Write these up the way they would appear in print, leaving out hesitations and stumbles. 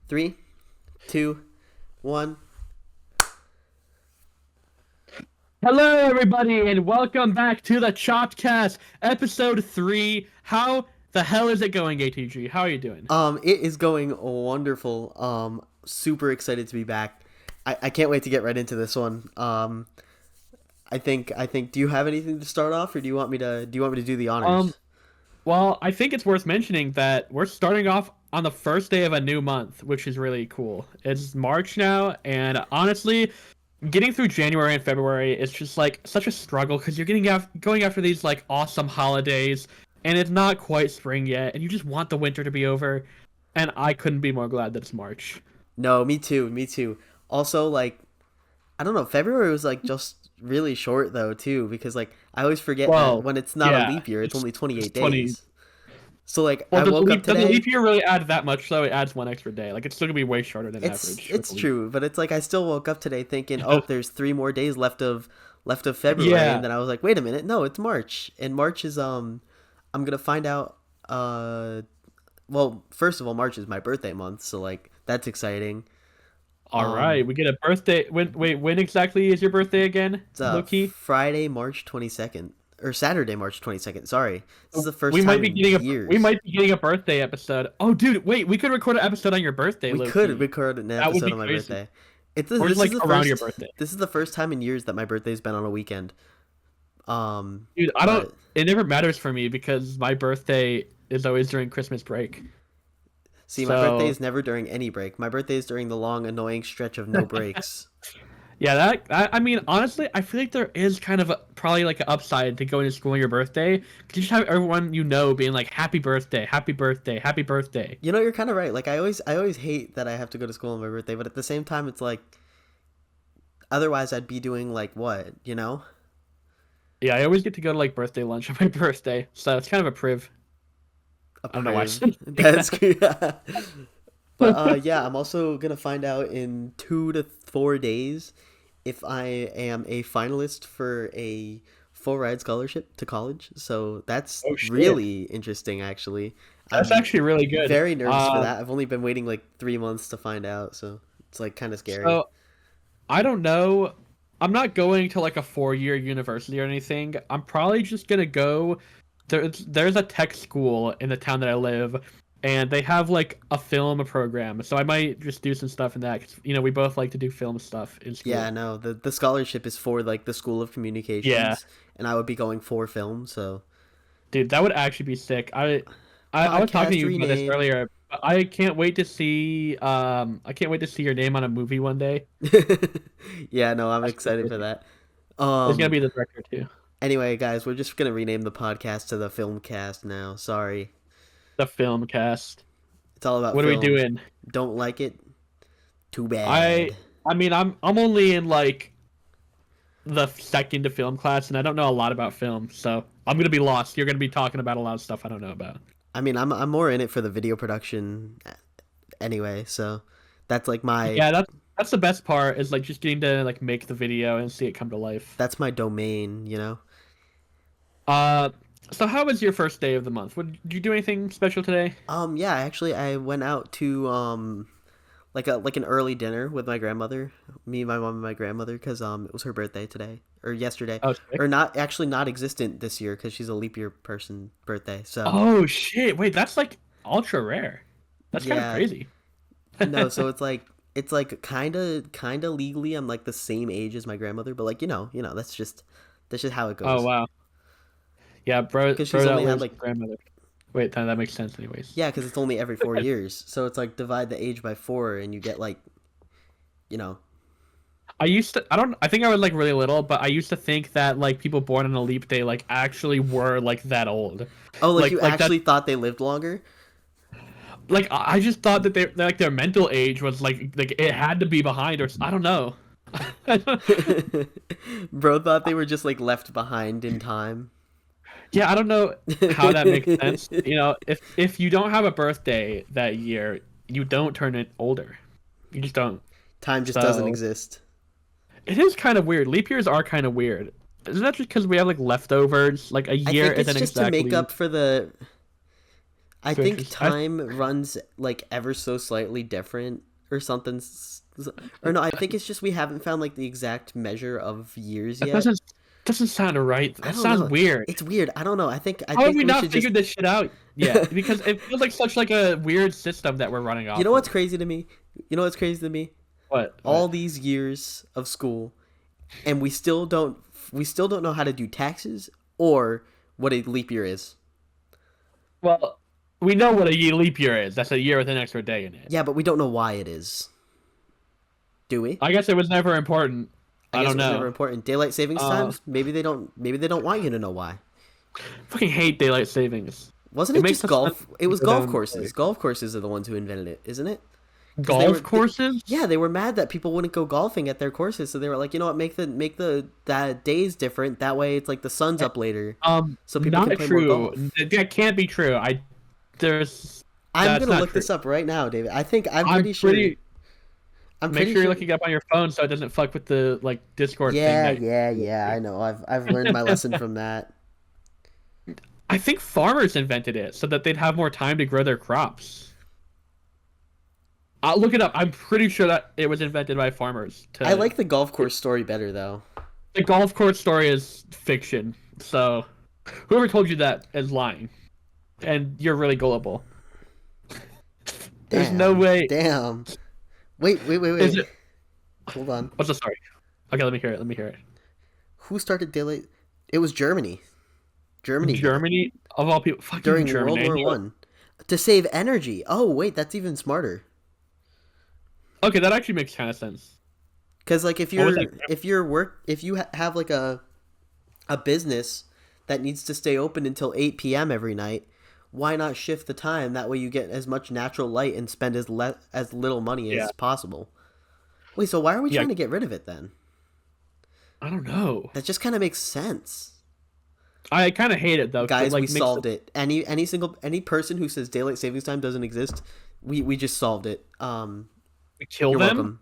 Three, two, one. Hello, everybody, and welcome back to the Chopped Cast, episode 3. How the hell is it going, ATG? How are you doing? It is going wonderful. Super excited to be back. I can't wait to get right into this one. I think. Do you have anything to start off, or do you want me to do the Um, honors? well, I think it's worth mentioning that we're starting off on the first day of a new month, which is really cool. It's March now, and honestly, getting through January and February is just like such a struggle because you're going after these like awesome holidays, and it's not quite spring yet, and you just want the winter to be over. And I couldn't be more glad that it's March. No, me too. Me too. Also, like, I don't know. February was like just really short though too, because like I always forget that Well, when it's not a yeah, leap year, it's only it's 28 20. days. So like Well, I does the woke up leap does the today. leap year really add that much though? It adds one extra day. Like it's still gonna be way shorter than It's average with it's the leap. true, but it's like I still woke up today thinking, oh, there's 3 more days left of February, and Yeah. then I was like, wait a minute, no, it's March, and March is I'm gonna find out. Well, first of all, March is my birthday month, so like that's exciting. All Um, right. We get a birthday. When exactly is your birthday again, it's Loki? Friday, March 22nd, or Saturday, March 22nd. Sorry, this is the We first might time be in getting a we years. might be getting a birthday episode. Oh, dude, wait. We could record an episode on your birthday, We could Loki. record an That would episode be on my crazy. birthday. Or just This is like the around your first birthday, this is the first time in years that my birthday's been on a weekend. dude. I don't. But It never matters for me because my birthday is always during Christmas break. see, my birthday So is never during any break. My birthday is during the long, annoying stretch of no breaks. yeah, I mean, honestly, I feel like there is kind of probably like an upside to going to school on your birthday. 'Cause you just have everyone you know being like, "Happy birthday, happy birthday, happy birthday." You know, you're kind of right. Like I always hate that I have to go to school on my birthday, but at the same time, it's like otherwise I'd be doing like what, you know? Yeah, I always get to go to like birthday lunch on my birthday, so it's kind of a priv. A I don't know why I priv. said it like That's that. good. But yeah, I'm also gonna find out in 2 to 4 days if I am a finalist for a full ride scholarship to college. So that's Oh shit, really interesting, actually. that's I'm actually really good. very nervous for that. I've only been waiting like 3 months to find out, so it's like kind of scary. So I don't know. I'm not going to like a 4-year university or anything. I'm probably just gonna go. There's a tech school in the town that I live, and they have like a film program. So I might just do some stuff in that. 'Cause, we both like to do film stuff in Yeah, school. no, the scholarship is for like the School of Yeah, Communications, and I would be going for film, so dude, that would actually be sick. I was talking to podcast you about this rename. earlier. But I can't wait to see. I can't wait to see your name on a movie one day. Yeah, no, I'm That's gonna be excited for crazy. that. It's gonna Um, be the director too. anyway, guys, we're just gonna rename the podcast to the Film Cast now. Sorry, The film cast. it's all about What are we film. doing? Don't like it? Too I bad. I mean I'm only in like the second to film class and I don't know a lot about film, so I'm gonna be lost. You're gonna be talking about a lot of stuff I don't know about. I mean, I'm more in it for the video production anyway, so that's like my Yeah, that's the best part is like just getting to like make the video and see it come to life. that's my domain, you know. Uh, so how was your first day of the month? Did you do anything special today? Yeah, actually, I went out to like an early dinner with my grandmother, me, my mom, and my grandmother, because it was her birthday today or yesterday, Oh, sick. or not actually not existent this year because she's a leap year person birthday. So Oh shit! Wait, that's like ultra rare. That's kind of yeah, crazy. no, so it's like kind of legally I'm like the same age as my grandmother, but like that's just how it Oh goes wow. Yeah, bro, because bro she's that only had lives like with grandmother. Wait, that makes sense anyways. yeah, because it's only every 4 years, so it's like divide the age by four and you get like you know I think I was like really little, but I used to think that like people born on a leap day like actually were like that old. oh, like you Like that actually thought they lived longer. like I just thought that like their mental age was like it had to be behind or I don't know. Bro thought they were just like left behind in time. Yeah, I don't know how that makes sense. If you don't have a birthday that year, you don't turn it older. You just don't. Time just doesn't So exist. it is kind of weird. Leap years are kind of weird. Isn't that just because we have like leftovers? Like a I year think it's isn't just to make exactly. up for the I So think interesting. time runs like ever so slightly different or something. Or no, I think it's just we haven't found like the exact measure of years That yet. doesn't sound right. I That don't sounds know. weird. It's weird. I don't know. I How have think we we not should just figured this shit out yet? Because it feels like such like a weird system that we're running You know off what's of. crazy to me? You know what's crazy to me? What? All What? these years of school and we still don't know how to do taxes or what a leap year is. Well, we know what a leap year is. That's a year with an extra day in it. Yeah, but we don't know why it is. Do we? I guess it was never important. I I guess don't it was never know. important. Daylight savings Uh, times? Maybe they don't want you to know why. fucking hate daylight savings. Wasn't It it makes just the sun golf? It was go golf down courses. like Golf courses are the ones who invented it, isn't it? Because golf courses. yeah, they were mad that people wouldn't go golfing at their courses, so they were like, you know what, make the that days different. That way, it's like the sun's up later, so people can Not play more true. golf. That can't be true. There's I'm that's gonna not look true. this up right now, David. I'm I'm pretty sure. pretty. I'm Make pretty sure you're sure. looking up on your phone so it doesn't fuck with the like Discord thing that. Yeah. I know. I've learned my lesson from that. I think farmers invented it so that they'd have more time to grow their crops. I'll look it up. I'm pretty sure that it was invented by farmers. I like the golf course story better though. The golf course story is fiction, so whoever told you that is lying, and you're really gullible. There's no way. Damn. Is Wait. it? Hold on. What's the story? Okay, let me hear it. Let me hear it. Who started daylight? It was Germany. Germany did it Germany, of all people, fucking during World Germany. War One to save energy. Oh wait, that's even smarter. Okay, that actually makes kind of sense. Because like What was that? if you have like a business that needs to stay open until 8 p.m. every night, why not shift the time? That way you get as much natural light and spend as little money Yeah, as possible. Wait, so why are we yeah. trying to get rid of it then? I don't know. That just kind of makes sense. I kind of hate it though, 'cause it Guys, we like makes solved it. Any person who says daylight savings time doesn't exist, we just solved it. we kill You're them. welcome.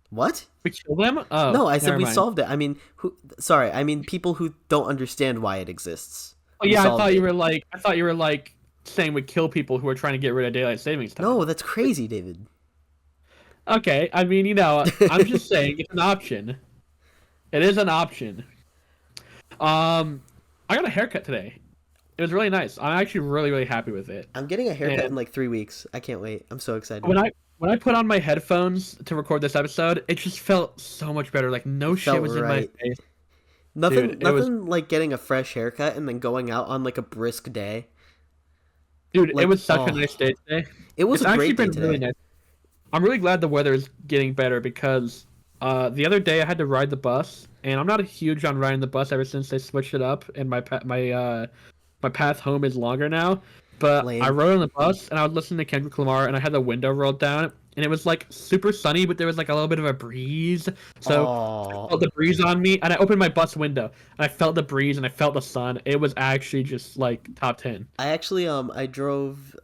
What? We kill them. Oh, No, I said never we mind. solved it. I mean, who? Sorry, I mean people who don't understand why it exists. Oh We yeah, solved it. I thought you were like saying we kill people who are trying to get rid of daylight savings time. No, that's crazy, David. Okay, I mean, I'm just saying it's an option. It is an option. I got a haircut today. It was really nice. I'm actually really happy with it. I'm getting a haircut in And like 3 weeks. I can't wait. I'm so excited. when I put on my headphones to record this episode, it just felt so much better. Like no shit Felt was in my right. face. Nothing, Dude, it was nothing like getting a fresh haircut and then going out on like a brisk day. dude, it Like, was such a oh, nice day today. it was It's a actually great day been really today. nice. I'm really glad the weather is getting better because the other day I had to ride the bus, and I'm not a huge on riding the bus ever since they switched it up, and my path home is longer now. But I Lame. rode on the bus and I was listening to Kendrick Lamar, and I had the window rolled down, and it was like super sunny, but there was like a little bit of a breeze. So I Oh, felt the breeze on me, and I opened my bus window, and I felt the breeze and I felt the sun. It was actually just like top 10. I actually I drove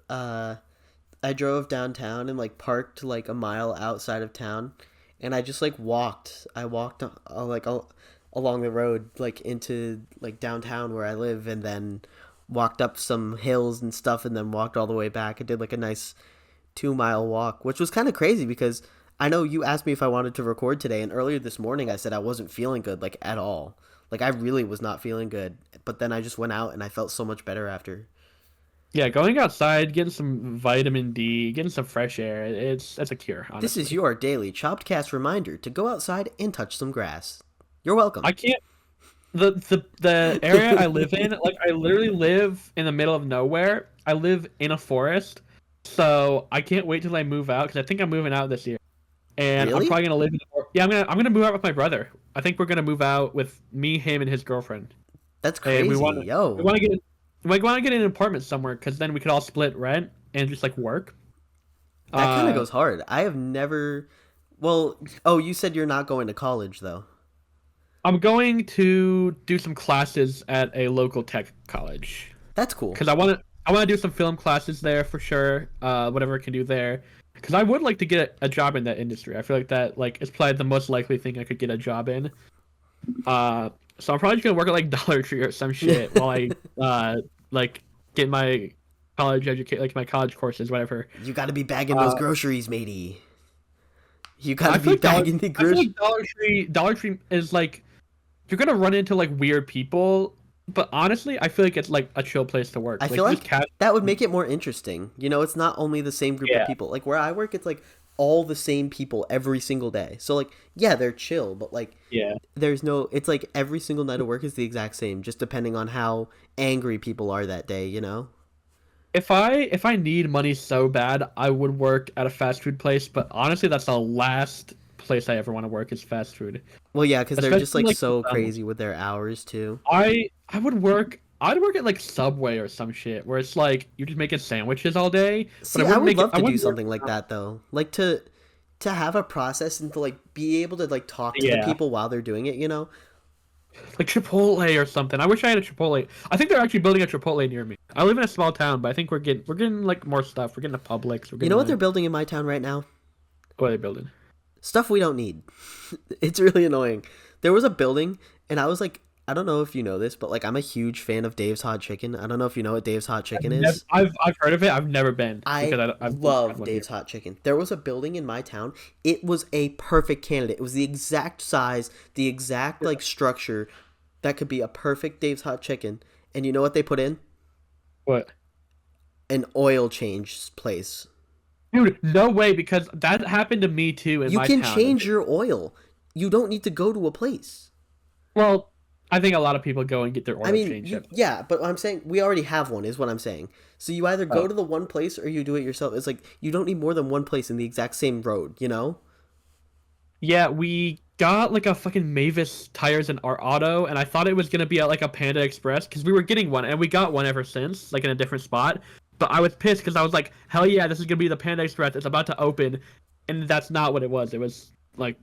downtown and like parked like a mile outside of town, and I just like walked. I walked along the road like into like downtown where I live, and then walked up some hills and stuff, and then walked all the way back. I did like a nice 2 mile walk, which was kind of crazy because I know you asked me if I wanted to record today, and earlier this morning I said I wasn't feeling good like at all. Like I really was not feeling good, but then I just went out and I felt so much better after. Yeah, going outside, getting some vitamin D, getting some fresh air, it's a cure, This is honestly. your daily Chopped Cast reminder to go outside and touch some grass. You're welcome. I can't the area I live in, like I literally live in the middle of nowhere. I live in a forest. So I can't wait till I move out because I think I'm moving out this year. And I'm Really? probably gonna live in yeah, I'm gonna move out with my brother. I think we're gonna move out with me, him, and his girlfriend. That's And crazy. we Yo, want to get we want to get an apartment somewhere because then we could all split rent and just like work. that kind of Uh, goes hard. I have never. Well, oh, you said you're not going to college though. I'm going to do some classes at a local tech college That's cool. because I want to do some film classes there for sure. Whatever I can do there, because I would like to get a job in that industry. I feel like that like is probably the most likely thing I could get a job in. So I'm probably just gonna work at like Dollar Tree or some shit while I like get my college educate, like my college courses, whatever. You got to be bagging those Uh, groceries, matey. You got I to be feel like bagging the I feel groceries. like Dollar Tree is like you're gonna run into like weird people, but honestly, I feel like it's like a chill place to work. I Like feel you just like cash. that would make it more interesting. You know, it's not only the same group of Yeah, people. Like where I work, it's like all the same people every single day. So like, yeah, they're chill, but like yeah. there's no it's like every single night of work is the exact same, just depending on how angry people are that day, you know? If I need money so bad, I would work at a fast food place. But honestly, that's the last place I ever want to work is fast food. Well, yeah, cuz they're just Especially like like so McDonald's. crazy with their hours too. I would work. I'd work at like Subway or some shit where it's like you just making sandwiches all day. But I See, I wouldn't would make it. love I to do wouldn't work. something like that though. Like to have a process and to like be able to like talk to the Yeah, people while they're doing it, you know? like Chipotle or something. I wish I had a Chipotle. I think they're actually building a Chipotle near me. I live in a small town, but I think we're getting like more stuff. We're getting a Publix. We're You know getting what they're a building in my town right now? what are they building? Stuff we don't need. It's really annoying. There was a building, and I was like, I don't know if you know this, but like I'm a huge fan of Dave's Hot Chicken. I don't know if you know what Dave's Hot Chicken is. I've heard of it. I've never been because I I've never had love one here. Dave's Hot Chicken. There was a building in my town. It was a perfect candidate. It was the exact size, the exact like structure that could be a perfect Dave's Hot Chicken. And you know what they put in? What? An oil change place. Dude, no way, because that happened to me too in You my can town. change your oil. You don't need to go to a place. Well, I think a lot of people go and get their I oil mean, changed. yeah, but I'm saying we already have one, is what I'm saying. So you either go Oh. to the one place or you do it yourself. It's like you don't need more than one place in the exact same road, you know? Yeah, we got like a fucking Mavis tires in our auto, and I thought it was gonna be at like a Panda Express because we were getting one, and we got one ever since, like in a different spot. But I was pissed because I was like, hell yeah, this is gonna be the Panda Express. It's about to open, and that's not what it was. It was like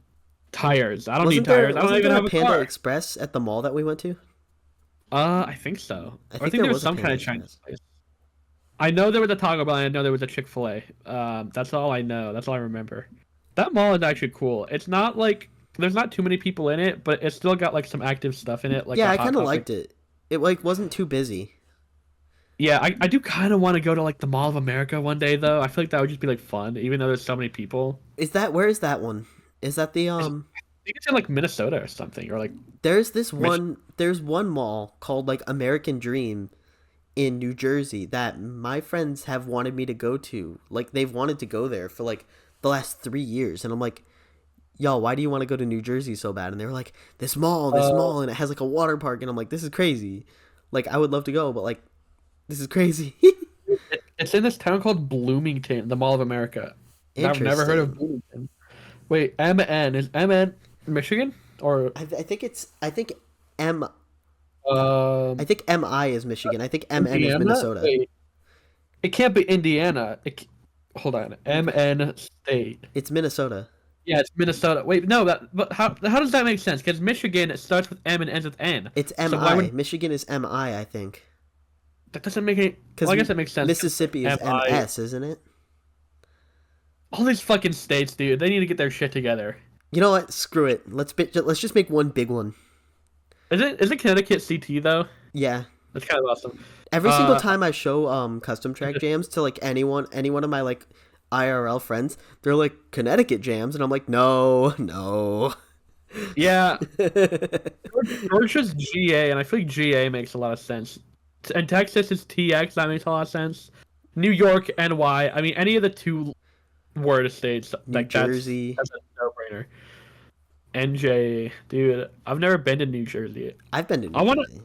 tires. I don't need tires. I don't Wasn't even there a have a Panda car. Express at the mall that we went to? I think so. I Or I think think there there was was a some kind Panda of Chinese Express. place. I know there was a Taco Bell, and I know there was a Chick-fil-A. That's all I know. That's all I remember. That mall is actually cool. It's not like there's not too many people in it, but it's still got like some active stuff in it, like Yeah, a I Hot kind of Topic. liked it. It like wasn't too busy. Yeah, I do kind of want to go to like the Mall of America one day though. I feel like that would just be like fun, even though there's so many people. Is that where is that one? Is that the I think it's in like Minnesota or something, or like Michigan. there's one mall called like American Dream in New Jersey that my friends have wanted me to go to. Like they've wanted to go there for like the last 3 years, and I'm like, y'all, why do you want to go to New Jersey so bad? And they were like, this Uh, mall, and it has like a water park, and I'm like, this is crazy. Like I would love to go, but like this is crazy. it's in this town called Bloomington, the Mall of America. I've never heard of Interesting. Bloomington. Wait, MN is MN Michigan or I think M I um think MI is Michigan. I think MN is Indiana? Minnesota. Wait, it can't be Indiana. Hold on, MN State. It's Minnesota. Yeah, it's Minnesota. Wait, no, but how does that make sense? Because Michigan it starts with M and ends with N. It's So why MI. would Michigan is MI, I think. that doesn't make any? Because Well, I guess that makes sense. 'Cause Mississippi is MI. MS, isn't it? All these fucking states, dude. They need to get their shit together. You know what? Screw it. Let's just make one big one. Isn't Connecticut CT though? Yeah. That's kind of awesome. Every single Uh, time I show custom track jams to like any one of my like IRL friends, they're like Connecticut jams, and I'm like, no, no. yeah, Georgia's GA, and I feel like GA makes a lot of sense. And Texas is TX. That makes a lot of sense. New York, NY. I mean, any of the two word states, New like Jersey. that's a no-brainer. NJ, dude, I've never been to New Jersey. I've been to New I wanna, Jersey.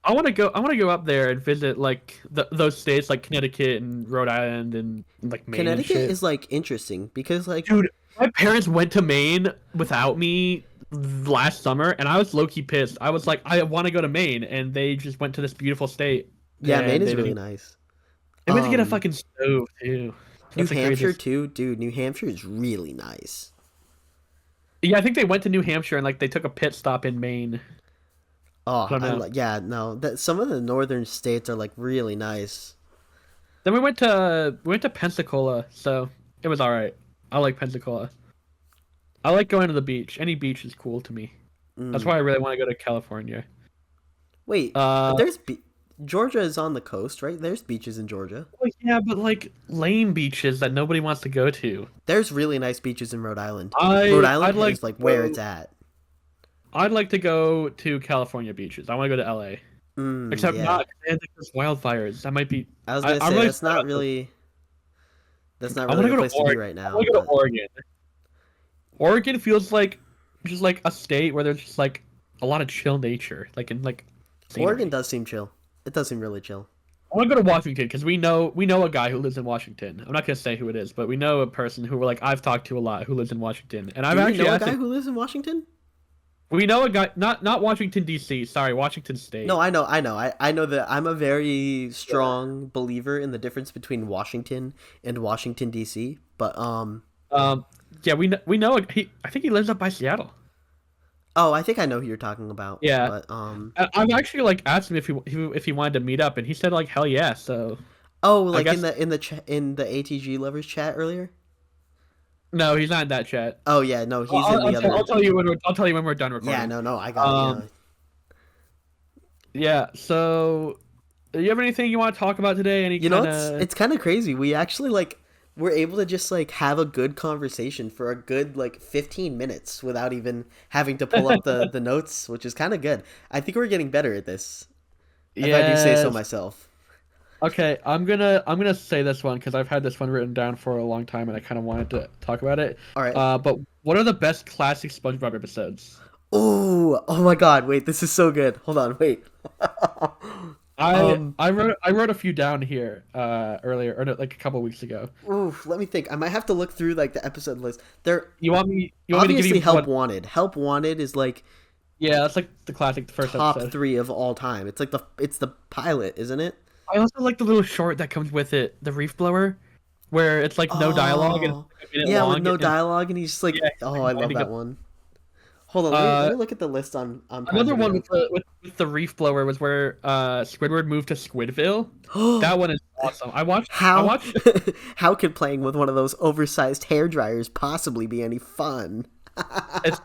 I wanna go up there and visit like those states like Connecticut and Rhode Island and like Maine and Connecticut shit. is like interesting because like Dude, my parents went to Maine without me last summer, and I was low key pissed. I was like, I want to go to Maine, and they just went to this beautiful state, yeah, Maine and is really nice. they went to get a fucking stove too. New That's the Hampshire craziest. too, dude. New Hampshire is really nice. Yeah, I think they went to New Hampshire and like they took a pit stop in Maine. Oh, I don't I know. like yeah, no. That some of the northern states are like really nice. Then we went to Pensacola, so it was all right. I like Pensacola. I like going to the beach. Any beach is cool to me. That's Mm. why I really want to go to California. Wait, Uh, there's Georgia is on the coast, right? There's beaches in Georgia. Well, yeah, but like lame beaches that nobody wants to go to. There's really nice beaches in Rhode Island. Rhode I Island I'd like is to like where it's go. at. I'd like to go to California beaches. I want to go to LA. Except Yeah. not because there's wildfires. That might be. I was gonna I'm say really that's sorry not about this. really that's not I really want to the go to place to be Oregon. right I now, want to go to but Oregon. Oregon feels like just like a state where there's just like a lot of chill nature, like in like Oregon scenery. does seem chill. It does seem really chill. I want to go to Washington because we know a guy who lives in Washington. I'm not gonna say who it is, but we know a person who like I've talked to a lot who lives in Washington, and I've Do we actually know a asked guy him. who lives in Washington? We know a guy, not Washington D.C. Sorry, Washington No, State. I know. I know that I'm a very strong believer in the difference between Washington and Washington D.C. But Um, yeah, we know he. I think he lives up by Seattle. oh, I think I know who you're talking about. Yeah, But I've actually like asked him if he wanted to meet up, and he said like hell yeah. So oh, I like in guess the ATG lovers chat earlier. no, he's not in that chat. Oh yeah, no, he's I'll, in I'll, the tell, I'll other. tell you when we're done Yeah, recording. no, I got it. Um, yeah. So, do you have anything you want to talk about today? Any You know, kind it's of it's kind of crazy. We actually like we're able to just like have a good conversation for a good like 15 minutes without even having to pull up the notes, which is kind of good. I think we're getting better at this, if I do say so yes. myself. Okay, I'm gonna say this one because I've had this one written down for a long time and I kind of wanted to talk about it. All right. But what are the best classic SpongeBob episodes? Oh my God! Wait, this is so good. Hold on, wait. I um, I wrote I wrote a few down here earlier or no, like a couple weeks ago. oof, let me think. I might have to look through like the episode list. They're You want me to give obviously you Help what? Wanted. Help Wanted is like Yeah, that's like the classic first top episode. three of all time. It's like the pilot, isn't it? I also like the little short that comes with it, the reef blower, where it's like no dialogue and it's Oh, like a minute yeah, with long no and dialogue, and he's just like, yeah, oh, he's I like love winding that up. one. Hold on, let Uh, me look at the list on Prime Another one Video. with the reef blower was where Squidward moved to Squidville. That one is awesome. I How watched how could playing with one of those oversized hair dryers possibly be any fun? it's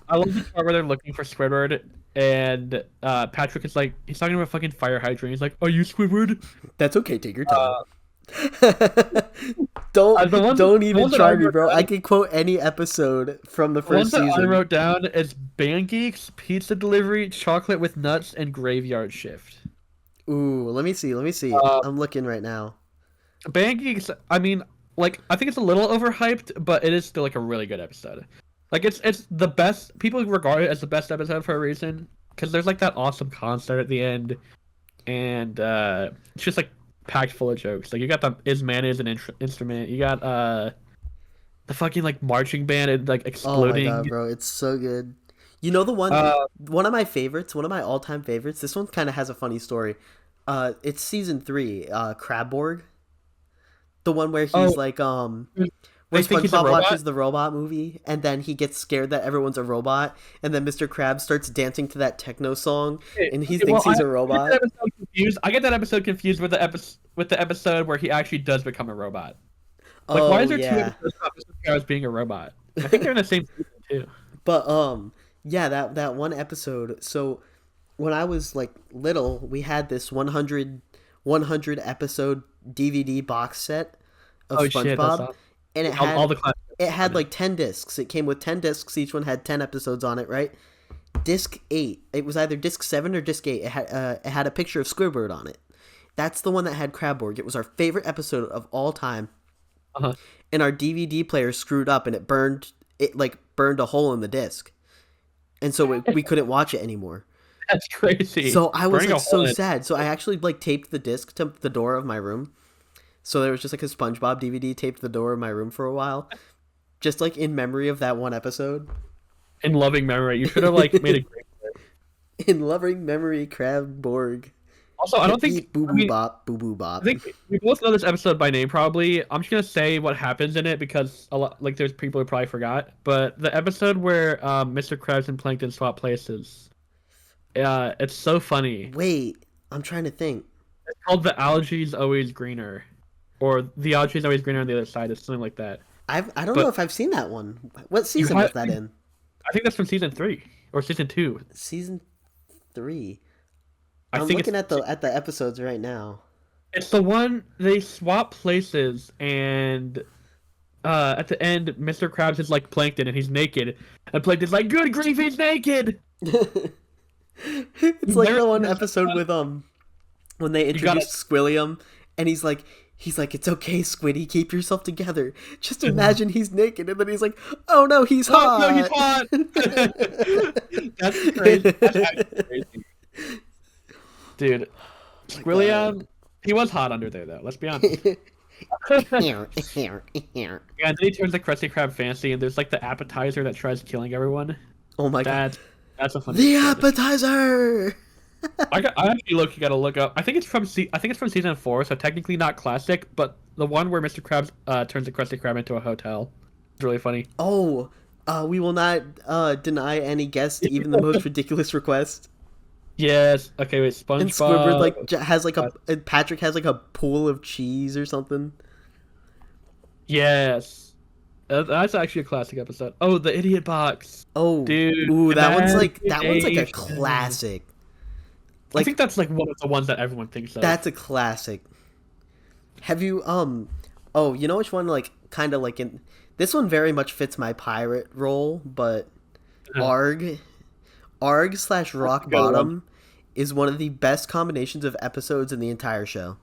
I love the part where they're looking for Squidward and Patrick is like he's talking about fucking fire hydrant. He's like, "Are you Squidward?" That's okay. Take your time. Uh, the Don't the even ones that I try me, wrote bro. I down, could quote any episode from the the ones first that I season. wrote down is Band Geeks, Pizza Delivery, Chocolate with Nuts, and Graveyard Shift. Ooh, let me see. Let me see. Uh, I'm looking right now. Band Geeks, I mean, like I think it's a little overhyped, but it is still like a really good episode. Like it's the best. People regard it as the best episode for a reason because there's like that awesome concert at the end, and it's just like packed full of jokes. Like you got the is man is an instrument. You got the fucking like marching band and like Oh my God, exploding. bro, it's so good. You know the Uh one of my favorites, one of my all-time favorites. This one kind of has a funny story. It's season 3, Crabborg. The one where he's oh, like where they think he's a SpongeBob robot. watches the robot movie and then he gets scared that everyone's a robot and then Mr. Krabs starts dancing to that techno song Okay, and he okay, well, thinks he's a I get that robot. episode confused. I get that episode confused with the episode where he actually does become a robot. Like, why is Oh there two yeah. episodes about Mr. Krabs being a robot? I think they're in the same season too. But yeah, that one episode. So when I was like little, we had this 100 episode DVD box set of Oh shit, that's SpongeBob awesome. and All the classics it on had it. like 10 discs. It came with 10 discs. Each one had 10 episodes on it, right? Disc 8. It was either disc 7 or disc 8. It had a picture of Squidward on it. That's the one that had Crabborg. It was our favorite episode of all time. Uh-huh. And our DVD player screwed up and it like burned a hole in the disc. And so we couldn't watch it anymore. That's crazy. So I was Burning a like hole so in it. sad. So I actually like taped the disc to the door of my room. So there was just like a SpongeBob DVD taped to the door of my room for a while, just like in memory of that one episode. In loving memory. You should have like made a great. In loving memory, Crab Borg. Also, I don't think. Eat boo I boo mean, bop, boo boo I bop. think we both know this episode by name. Probably. I'm just gonna say what happens in it because a lot like there's people who probably forgot. But the episode where Mr. Krabs and Plankton swap places. It's so funny. Wait, I'm trying to think. It's called "The Algae's Always Greener," or "The Algae's Always Greener on the Other Side." It's something like that. I don't know But if I've seen that one. What you season was have, that in? I think that's from season 3 or season 2. Season 3. I I'm think looking at the episodes right now. it's the one they swap places, and at the end, Mr. Krabs is like Plankton and he's naked, and Plankton's like, "Good grief, he's naked." It's like There, the one there's episode with when they you gotta. introduced Squilliam, and he's like, it's okay, Squiddy, keep yourself together. Just imagine he's naked, and then he's like, oh no, he's Oh no, he's hot. hot. That's crazy. That's actually crazy, dude. Oh my God. Squilliam, he was hot under there though. Let's be honest. Yeah, and then he turns the Krusty Krab fancy, and there's like the appetizer that tries killing everyone. Oh my God. That's a funny. The episode. appetizer. I actually gotta look up. I think it's from season 4, so technically not classic, but the one where Mr. Krabs turns the Krusty Krab into a hotel. It's really funny. Oh, we will not deny any guest even the most ridiculous request. Yes. Okay. Wait. SpongeBob. And Squidward like has like and Patrick has like a pool of cheese or something. Yes. That's actually a classic episode. Oh, the idiot box. Oh, Dude. ooh, that one's like a Imagination. classic. I think that's like one of the ones that everyone thinks of. That's a classic. Have you oh, you know which one like kind of like in this one very much fits my pirate role, but Arg slash Rock Bottom is one of the best combinations of episodes in the entire show.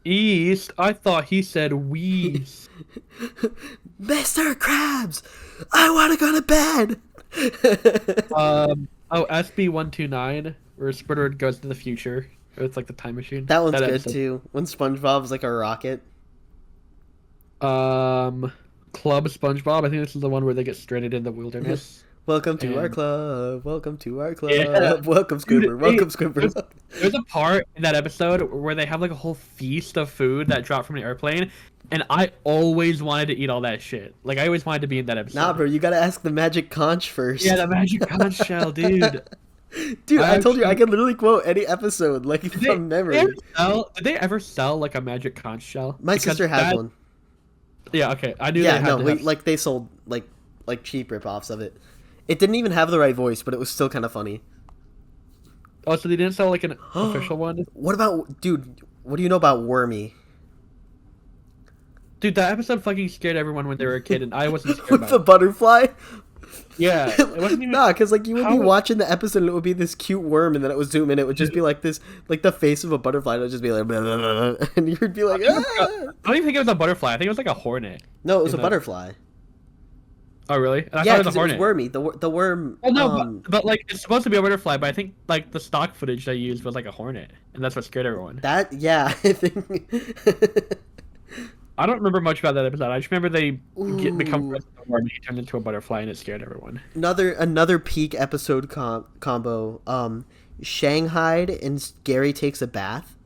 East. I thought he said West. Mr. Krabs, I want to go to bed. Oh, SB129, where Squidward goes to the future. It's like the time machine. That one's good episode. too. When SpongeBob's like a rocket. Club SpongeBob. I think this is the one where they get stranded in the wilderness. Welcome to our club. Welcome to our club. Yeah. Welcome, Squidward. Welcome, Squidward. There's a part in that episode where they have like a whole feast of food that dropped from an airplane, and I always wanted to eat all that shit. Like I always wanted to be in that episode. Nah, bro, you gotta ask the magic conch first. Yeah, the magic conch shell, dude. Dude, I told you I can literally quote any episode like from memory. Did they ever sell like a magic conch shell? My sister has one. Yeah, okay. I knew. Yeah, they had no, like they sold like cheap ripoffs of it. It didn't even have the right voice, but it was still kind of funny. Oh, so they didn't sell like an official one? What about, dude? What do you know about Wormy? Dude, that episode fucking scared everyone when they were a kid, and I wasn't scared With about the it. butterfly? Yeah, it wasn't even. Nah, because like you would be How- watching the episode and it would be this cute worm, and then it would zoom in, it would just be like this, like the face of a butterfly. It would just be like, blah, blah, blah, blah, and you'd be like, ah! I don't even think it was a butterfly. I think it was like a hornet. No, it was a the- butterfly. Oh, really? And I Yeah, thought it was because a it was hornet. Wormy. The worm. Well, no, but like it's supposed to be a butterfly, but I think like the stock footage they used was like a hornet, and that's what scared everyone. That, yeah, I think. I don't remember much about that episode. I just remember they become Ooh. friends with the worm, and he turned into a butterfly, and it scared everyone. Another peak episode combo. Shanghai and Gary takes a bath.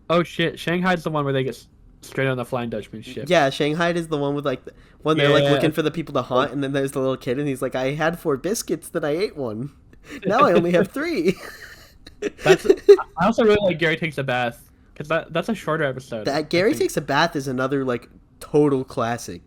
Oh shit! Shanghai's the one where they get straight on the Flying Dutchman ship. Yeah, Shanghai is the one with like when they're like Yeah. looking for the people to hunt, and then there's the little kid, and he's like, "I had 4 biscuits, then I ate one. Now I only have 3." That's. I also really like Gary Takes a Bath because that's a shorter episode. That I Gary think. takes a bath is another like total classic.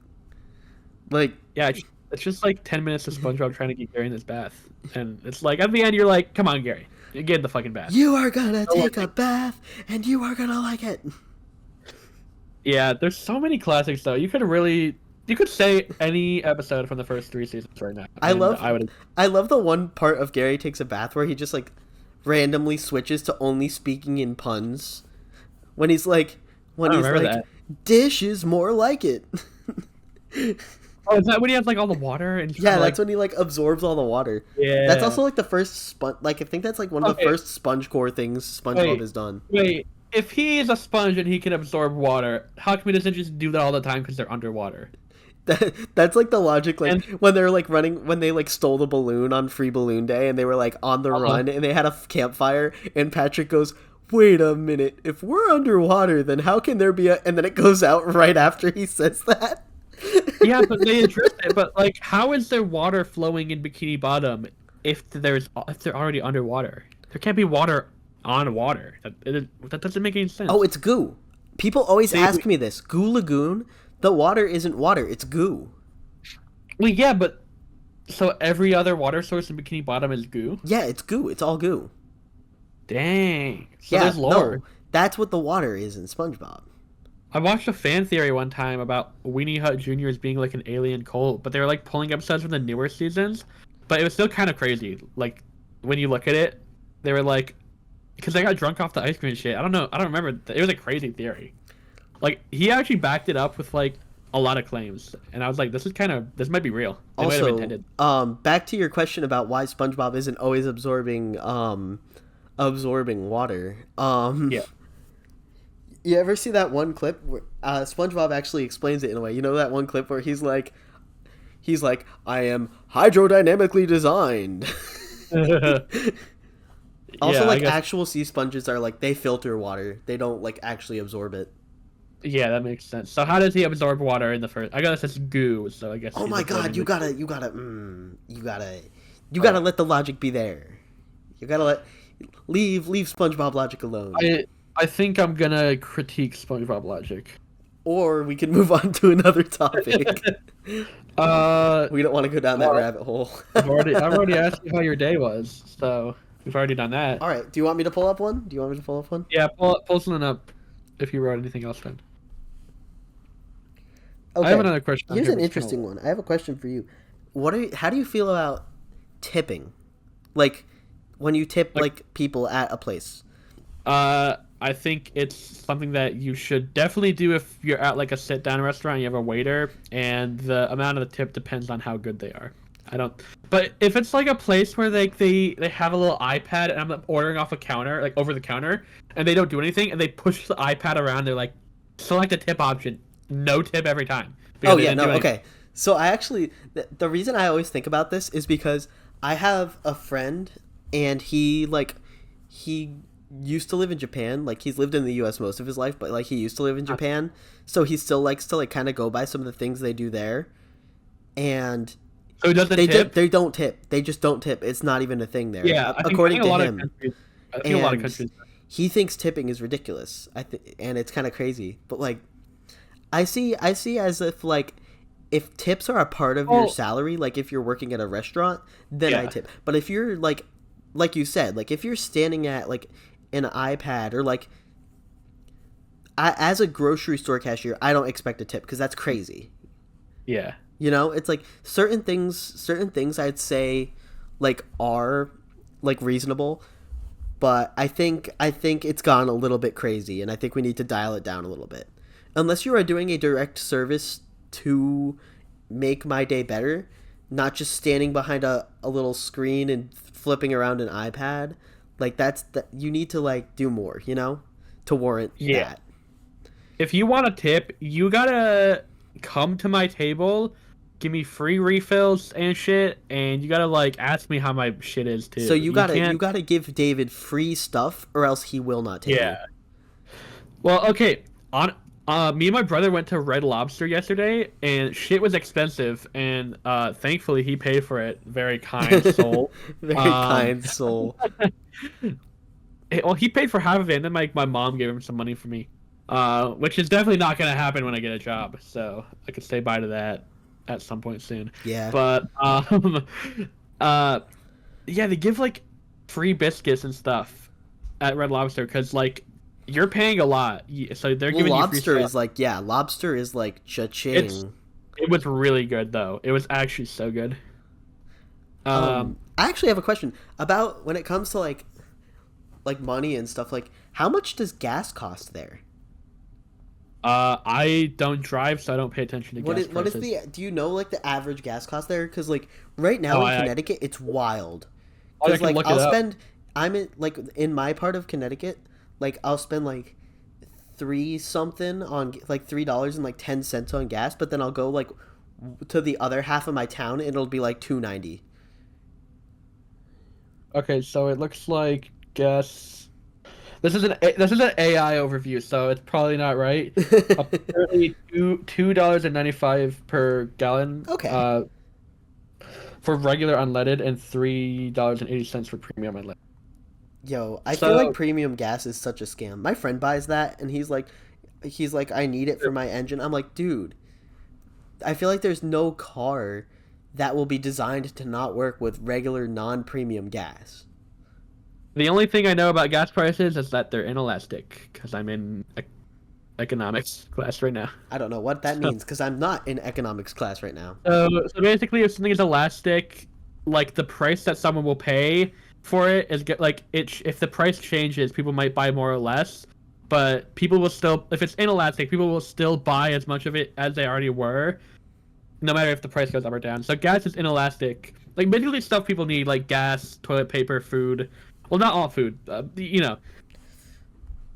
Like, Yeah, it's just like 10 minutes of SpongeBob trying to get Gary in his bath, and it's like at the end you're like, "Come on, Gary, you get in the fucking bath." you are gonna take a bath, and you are gonna like it. Yeah, there's so many classics though. You could say any episode from the first 3 seasons right now. I and love I would. the one part of Gary takes a bath where he just like randomly switches to only speaking in puns. When he's like, I remember that. dish is more like it. Oh, is that when he has like all the water and Yeah, like, that's when he like absorbs all the water. yeah. That's also like the first like I think that's like one of the Okay. first SpongeCore things SpongeBob Wait. has done. Wait, if he is a sponge and he can absorb water, how come he doesn't just do that all the time because they're underwater? That's like the logic, like And- when they're like running, when they like stole the balloon on Free Balloon Day, and they were like on the run, and they had a campfire, and Patrick goes, "Wait a minute, if we're underwater, then how can there be a?" And then it goes out right after he says that. Yeah, but they addressed it. But like, how is there water flowing in Bikini Bottom if they're already underwater? There can't be water on water. That doesn't make any sense. Oh, it's goo. People always They- ask me this. Goo Lagoon, the water isn't water, it's goo. Well, yeah, but so every other water source in Bikini Bottom is goo. Yeah, it's goo. It's all goo. Dang. So Yeah, there's no, lore. that's what the water is in SpongeBob. I watched a fan theory one time about Weenie Hut Jr. as being like an alien cult, but they were like pulling episodes from the newer seasons. But it was still kind of crazy. Like when you look at it, they were like, because they got drunk off the ice cream and shit. I don't know. I don't remember. It was a crazy theory. Like he actually backed it up with like a lot of claims, and I was like, this might be real. They might have Also, intended. back to your question about why SpongeBob isn't always absorbing water. Yeah. You ever see that one clip where SpongeBob actually explains it in a way? You know that one clip where he's like, I am hydrodynamically designed. Also, Yeah, I like guess. actual sea sponges are like they filter water. They don't like actually absorb it. Yeah, that makes sense. So how does he absorb water in the first? I guess it's goo. So I guess Oh he's my god, absorbing the. you gotta let the logic be there. You gotta leave SpongeBob logic alone. I think I'm gonna critique SpongeBob logic. Or we can move on to another topic. Uh, We don't want to go down that well, rabbit hole. I've already asked you how your day was, so we've already done that. All right. Do you want me to pull up one? Do you want me to pull up one? Yeah, pull something up if you wrote anything else then. I have Okay. another question on Here's here, an but it's kind of interesting one. I have a question for you. How do you feel about tipping? Like when you tip like like people at a place. I think it's something that you should definitely do if you're at like a sit down restaurant and you have a waiter, and the amount of the tip depends on how good they are. I don't. But if it's like a place where they have a little iPad and I'm ordering off a counter, like over the counter, and they don't do anything and they push the iPad around, they're like, select a tip option, no tip every time because Oh they yeah, didn't no, do anything. okay. So I actually the reason I always think about this is because I have a friend and he used to live in Japan. Like he's lived in the US most of his life, but like he used to live in Japan. So he still likes to like kind of go by some of the things they do there. And So it doesn't tip. they don't tip. They just don't tip. It's not even a thing there, Yeah, I according think a to lot of him. countries. I think a lot of And countries. he thinks tipping is ridiculous. And it's kind of crazy. But like I see as if like if tips are a part of your Oh, salary, like if you're working at a restaurant, then I yeah. tip. But if you're like you said, like if you're standing at like an iPad or like as a grocery store cashier, I don't expect a tip because that's crazy. Yeah. You know, it's like certain things I'd say like are like reasonable, but I think it's gone a little bit crazy and I think we need to dial it down a little bit. Unless you are doing a direct service to make my day better, not just standing behind a little screen and flipping around an iPad, like that you need to like do more, you know, to warrant Yeah. that. If you want a tip, you gotta come to my table, give me free refills and shit, and you gotta like ask me how my shit is So too. You you can't. gotta give David free stuff or else he will not tip you. Yeah. Well, okay. On Me and my brother went to Red Lobster yesterday, and shit was expensive, and thankfully he paid for it. Very kind soul. Very Um, kind soul. well, he paid for half of it, and then my mom gave him some money for me, which is definitely not gonna happen when I get a job. So I could say bye to that at some point soon. Yeah. But uh, yeah, they give like free biscuits and stuff at Red Lobster because like you're paying a lot, so they're Well, giving you free lobster stuff. is like yeah, lobster is like It's cha-ching. it was really good though. It was actually so good. I actually have a question about when it comes to like money and stuff. Like, how much does gas cost there? I don't drive, so I don't pay attention to gas What is prices. the do you know like the average gas cost there? Because like right now Oh, in Connecticut, it's wild. I Because can like look it up. I'm in like in my part of Connecticut, like I'll spend like three something on like $3 and like 10 cents on gas, but then I'll go like to the other half of my town and it'll be like 2.90. Okay, so it looks like gas. This is an AI overview, so it's probably not right. Apparently, $2 and 95 per gallon. Okay. For regular unleaded, and $3.80 for premium unleaded. Yo, I feel like So premium gas is such a scam. My friend buys that and he's like I need it for my engine. I'm like, dude, I feel like there's no car that will be designed to not work with regular non-premium gas. The only thing I know about gas prices is that they're inelastic because I'm in economics class right now. I don't know what that So, means because I'm not in economics class right now. so basically, if something is elastic, like the price that someone will pay for it is get like it. If the price changes, people might buy more or less, but people will still, if it's inelastic, people will still buy as much of it as they already were, no matter if the price goes up or down. So gas is inelastic. Like basically stuff people need, like gas, toilet paper, food. Well, not all food. But It's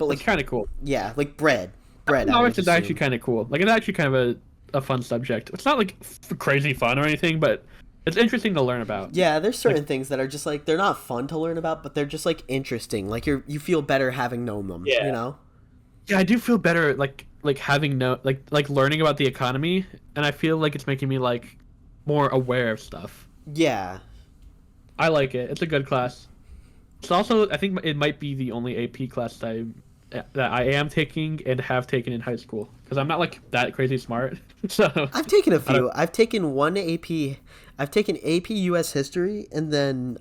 like, kind of cool. yeah, like bread, bread. I would Economics is actually assume. kind of cool. Like it's actually kind of a fun subject. It's not like crazy fun or anything, but it's interesting to learn about. Yeah, there's Like certain things that are just like they're not fun to learn about, but they're just like interesting. Like you feel better having known them. You yeah, know? yeah, I do feel better like having no like learning about the economy, and I feel like it's making me like more aware of stuff. Yeah. I like it. It's a good class. It's also I think it might be the only AP class that I am taking and have taken in high school because I'm not like that crazy smart. So I've taken a I don't. few. I've taken one AP. I've taken AP US history and then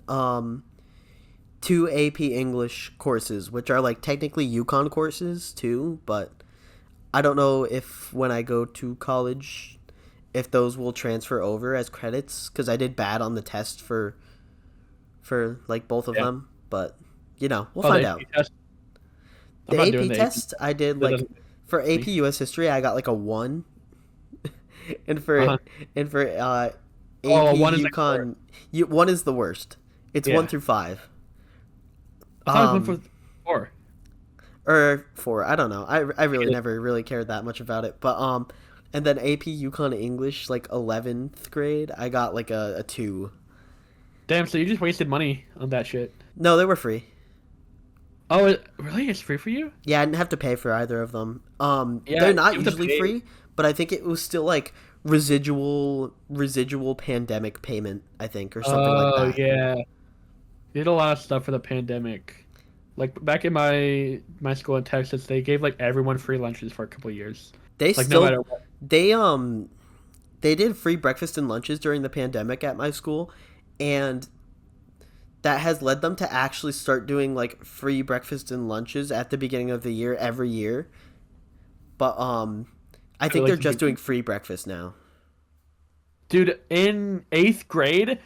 two AP English courses, which are like technically UConn courses too, but I don't know if when I go to college if those will transfer over as credits cuz I did bad on the test for like both of Yeah. them, but you know, we'll Oh, the find out. AP test. I'm The not AP doing the AP. test I did That like doesn't for make AP me. US history I got like a 1 and Uh-huh. for Oh, AP one is like four. UConn, 1 is the worst. It's 1 Yeah. through 5. I thought it was one for four. Or 4, I don't know. I really Yeah. never really cared that much about it. But and then AP UConn English like 11th grade, I got like a 2. Damn, so you just wasted money on that shit. No, they were free. Oh, really? It's free for you? Yeah, I didn't have to pay for either of them. Yeah, They're not you have to usually pay. free, but I think it was still like residual pandemic payment, I think, or something like Oh, that. yeah. Did a lot of stuff for the pandemic. Like back in my school in Texas, they gave like everyone free lunches for a couple of years. They Like no matter still what. they they did free breakfast and lunches during the pandemic at my school, and that has led them to actually start doing like free breakfast and lunches at the beginning of the year every year. But I I think they're like just doing free breakfast now. dude, in eighth grade,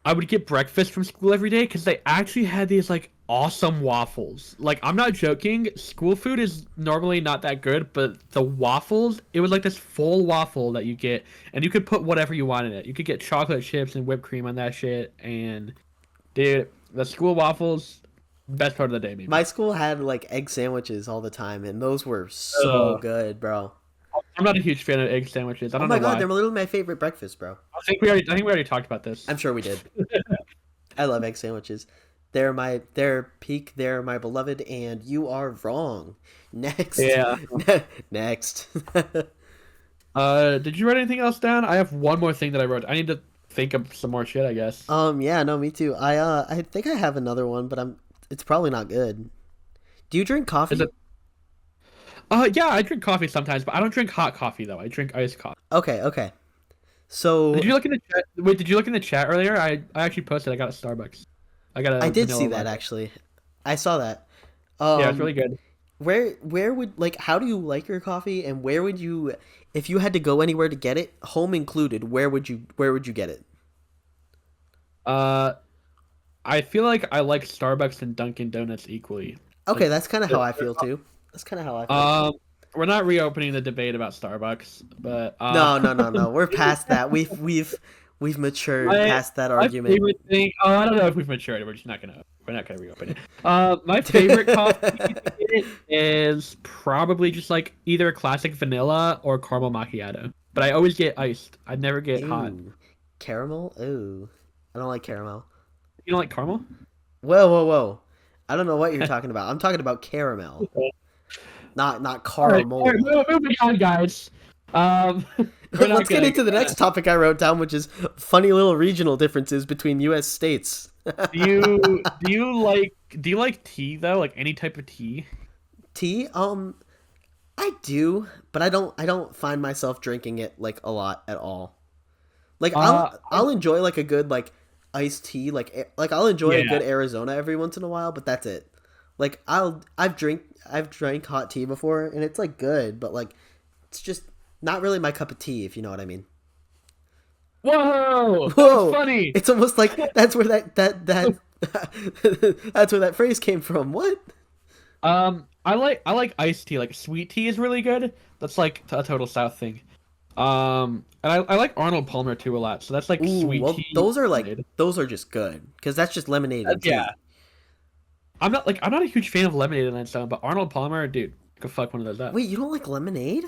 I would get breakfast from school every day because they actually had these like awesome waffles. Like I'm not joking. School food is normally not that good, but the waffles, it was like this full waffle that you get, and you could put whatever you want in it. You could get chocolate chips and whipped cream on that shit, and dude, the school waffles, best part of the day, maybe. My school had like egg sandwiches all the time, and those were so Uh, good, bro. I'm not a huge fan of egg sandwiches. I Oh don't my know god, why. they're literally my favorite breakfast, bro. I think we already talked about this. I'm sure we did. I love egg sandwiches. They're peak, they're my beloved, and you are wrong. Next. Yeah. Next. Did you write anything else down? I have one more thing that I wrote. I need to think of some more shit, I guess. Yeah, no, me too. I think I have another one, but it's probably not good. Do you drink Is coffee? it? Yeah, I drink coffee sometimes, but I don't drink hot coffee though. I drink iced coffee. Okay, okay. So Did you look in the chat? Wait, did you look in the chat earlier? I actually posted. I got a Starbucks. I got I a did vanilla see that latte. actually. I saw that. Yeah, it's really good. Where would like how do you like your coffee and where would you if you had to go anywhere to get it, home included, where would you get it? Uh, I feel like I like Starbucks and Dunkin' Donuts equally. Okay, Like, that's kind of how they're- I feel too. That's kind of how I feel. um, we're not reopening the debate about Starbucks, but No, no, no, no. We're past that. We've matured my past that my argument. favorite thing. Oh, I don't know if we've matured. We're not gonna reopen it. My favorite coffee to get is probably just like either a classic vanilla or caramel macchiato. But I always get iced. I never get hot. Ooh. Caramel? Ooh. I don't like caramel. You don't like caramel? Whoa, whoa, whoa. I don't know what you're talking about. I'm talking about caramel, not All right, caramel. moving on, guys. Um, we're not Let's get gonna. into the next topic I wrote down, which is funny little regional differences between U.S. states. Do you like tea though? Like any type of tea? Tea? I do, but I don't find myself drinking it like a lot at all. Like Uh, I'll enjoy like a good like iced tea. Like I'll enjoy a Yeah. good Arizona every once in a while, but that's it. Like I've drank hot tea before, and it's like good, but like it's just not really my cup of tea, if you know what I mean. Whoa, that was Whoa! funny. It's almost like that's where that that's where that phrase came from. What? I like iced tea. Like sweet tea is really good. That's like a total South thing. And I like Arnold Palmer too a lot. So that's like Ooh, sweet well, tea. Lemonade. those are just good because that's just lemonade and Yeah. tea. I'm not a huge fan of lemonade in its own, but Arnold Palmer, dude, could fuck one of those up. Wait, you don't like lemonade?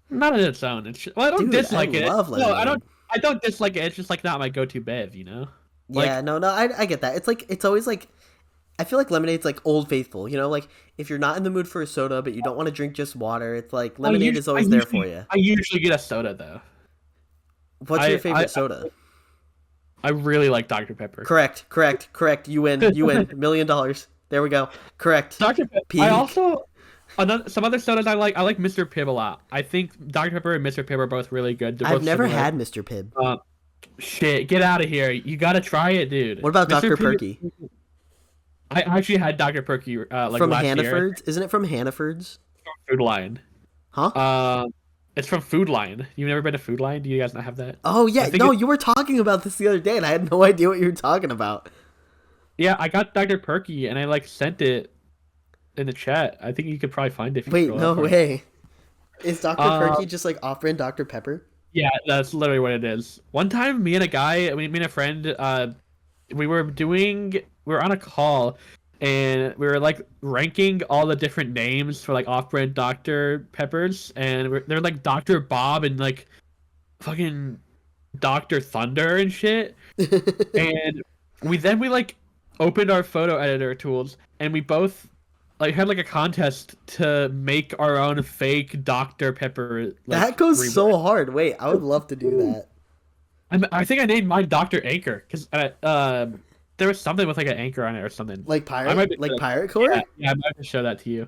Not in its own. Well, I don't Dude, I dislike it. love No, I lemonade. don't. I don't dislike it. It's just like not my go-to bev, you know. Yeah, Like, no, I get that. It's like it's always like I feel like lemonade's like Old Faithful, you know, like if you're not in the mood for a soda but you don't want to drink just water, it's like lemonade is always there for you. I usually get a soda though. What's your I I favorite soda? I really like Dr Pepper. Correct. You win. You win. $1,000,000. There we go. Correct. Dr Pepper. I Peak. also some other sodas I like. I like Mr Pibb a lot. I think Dr Pepper and Mr Pibb are both really good. They're I've both never similar. had Mr. Pibb. Shit, get out of here. You gotta try it, dude. What about Mr. Dr. Pibb. Perky? I actually had Dr Perky like From last year. Hannaford's? Isn't it from Hannaford's? Food Lion. Huh? It's from Food Lion. You've never been to Food Lion? Do you guys not have that? Oh I yeah, think no, you were talking about this the other day and I had no idea what you were talking about. Yeah, I got Dr. Perky and I like sent it in the chat. I think you could probably find it if you Wait, scroll no up for it. way. Is Dr. Uh, Perky just like off-brand Dr. Pepper? yeah, that's literally what it is. One time, me and a friend, we were on a call and we were like ranking all the different names for like off-brand Dr. Peppers, and they're like Dr. Bob and like fucking Dr. Thunder and shit. And we like opened our photo editor tools and we both like had like a contest to make our own fake Dr. Pepper That like goes reborn. so hard. Wait, I would love to do that. I think I named mine Dr. Anchor because there was something with like an anchor on it or something. Like I might pirate, be like pirate core? yeah, I might have to show that to you.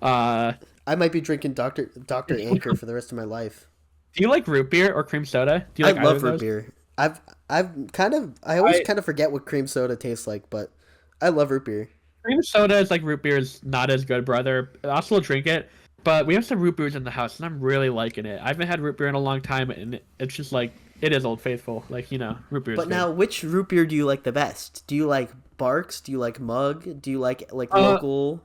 Uh, I might be drinking Dr. Anchor for the rest of my life. do you like root beer or cream soda? Do you I like either love of root those? beer. I always I kind of forget what cream soda tastes like, but I love root beer. Cream soda is like root beer is not as good, brother. I'll still drink it, but we have some root beers in the house, and I'm really liking it. I haven't had root beer in a long time, and it's just like it is Old Faithful, like root beer is But good. now, which root beer do you like the best? Do you like Barks? Do you like Mug? Do you like Uh, local?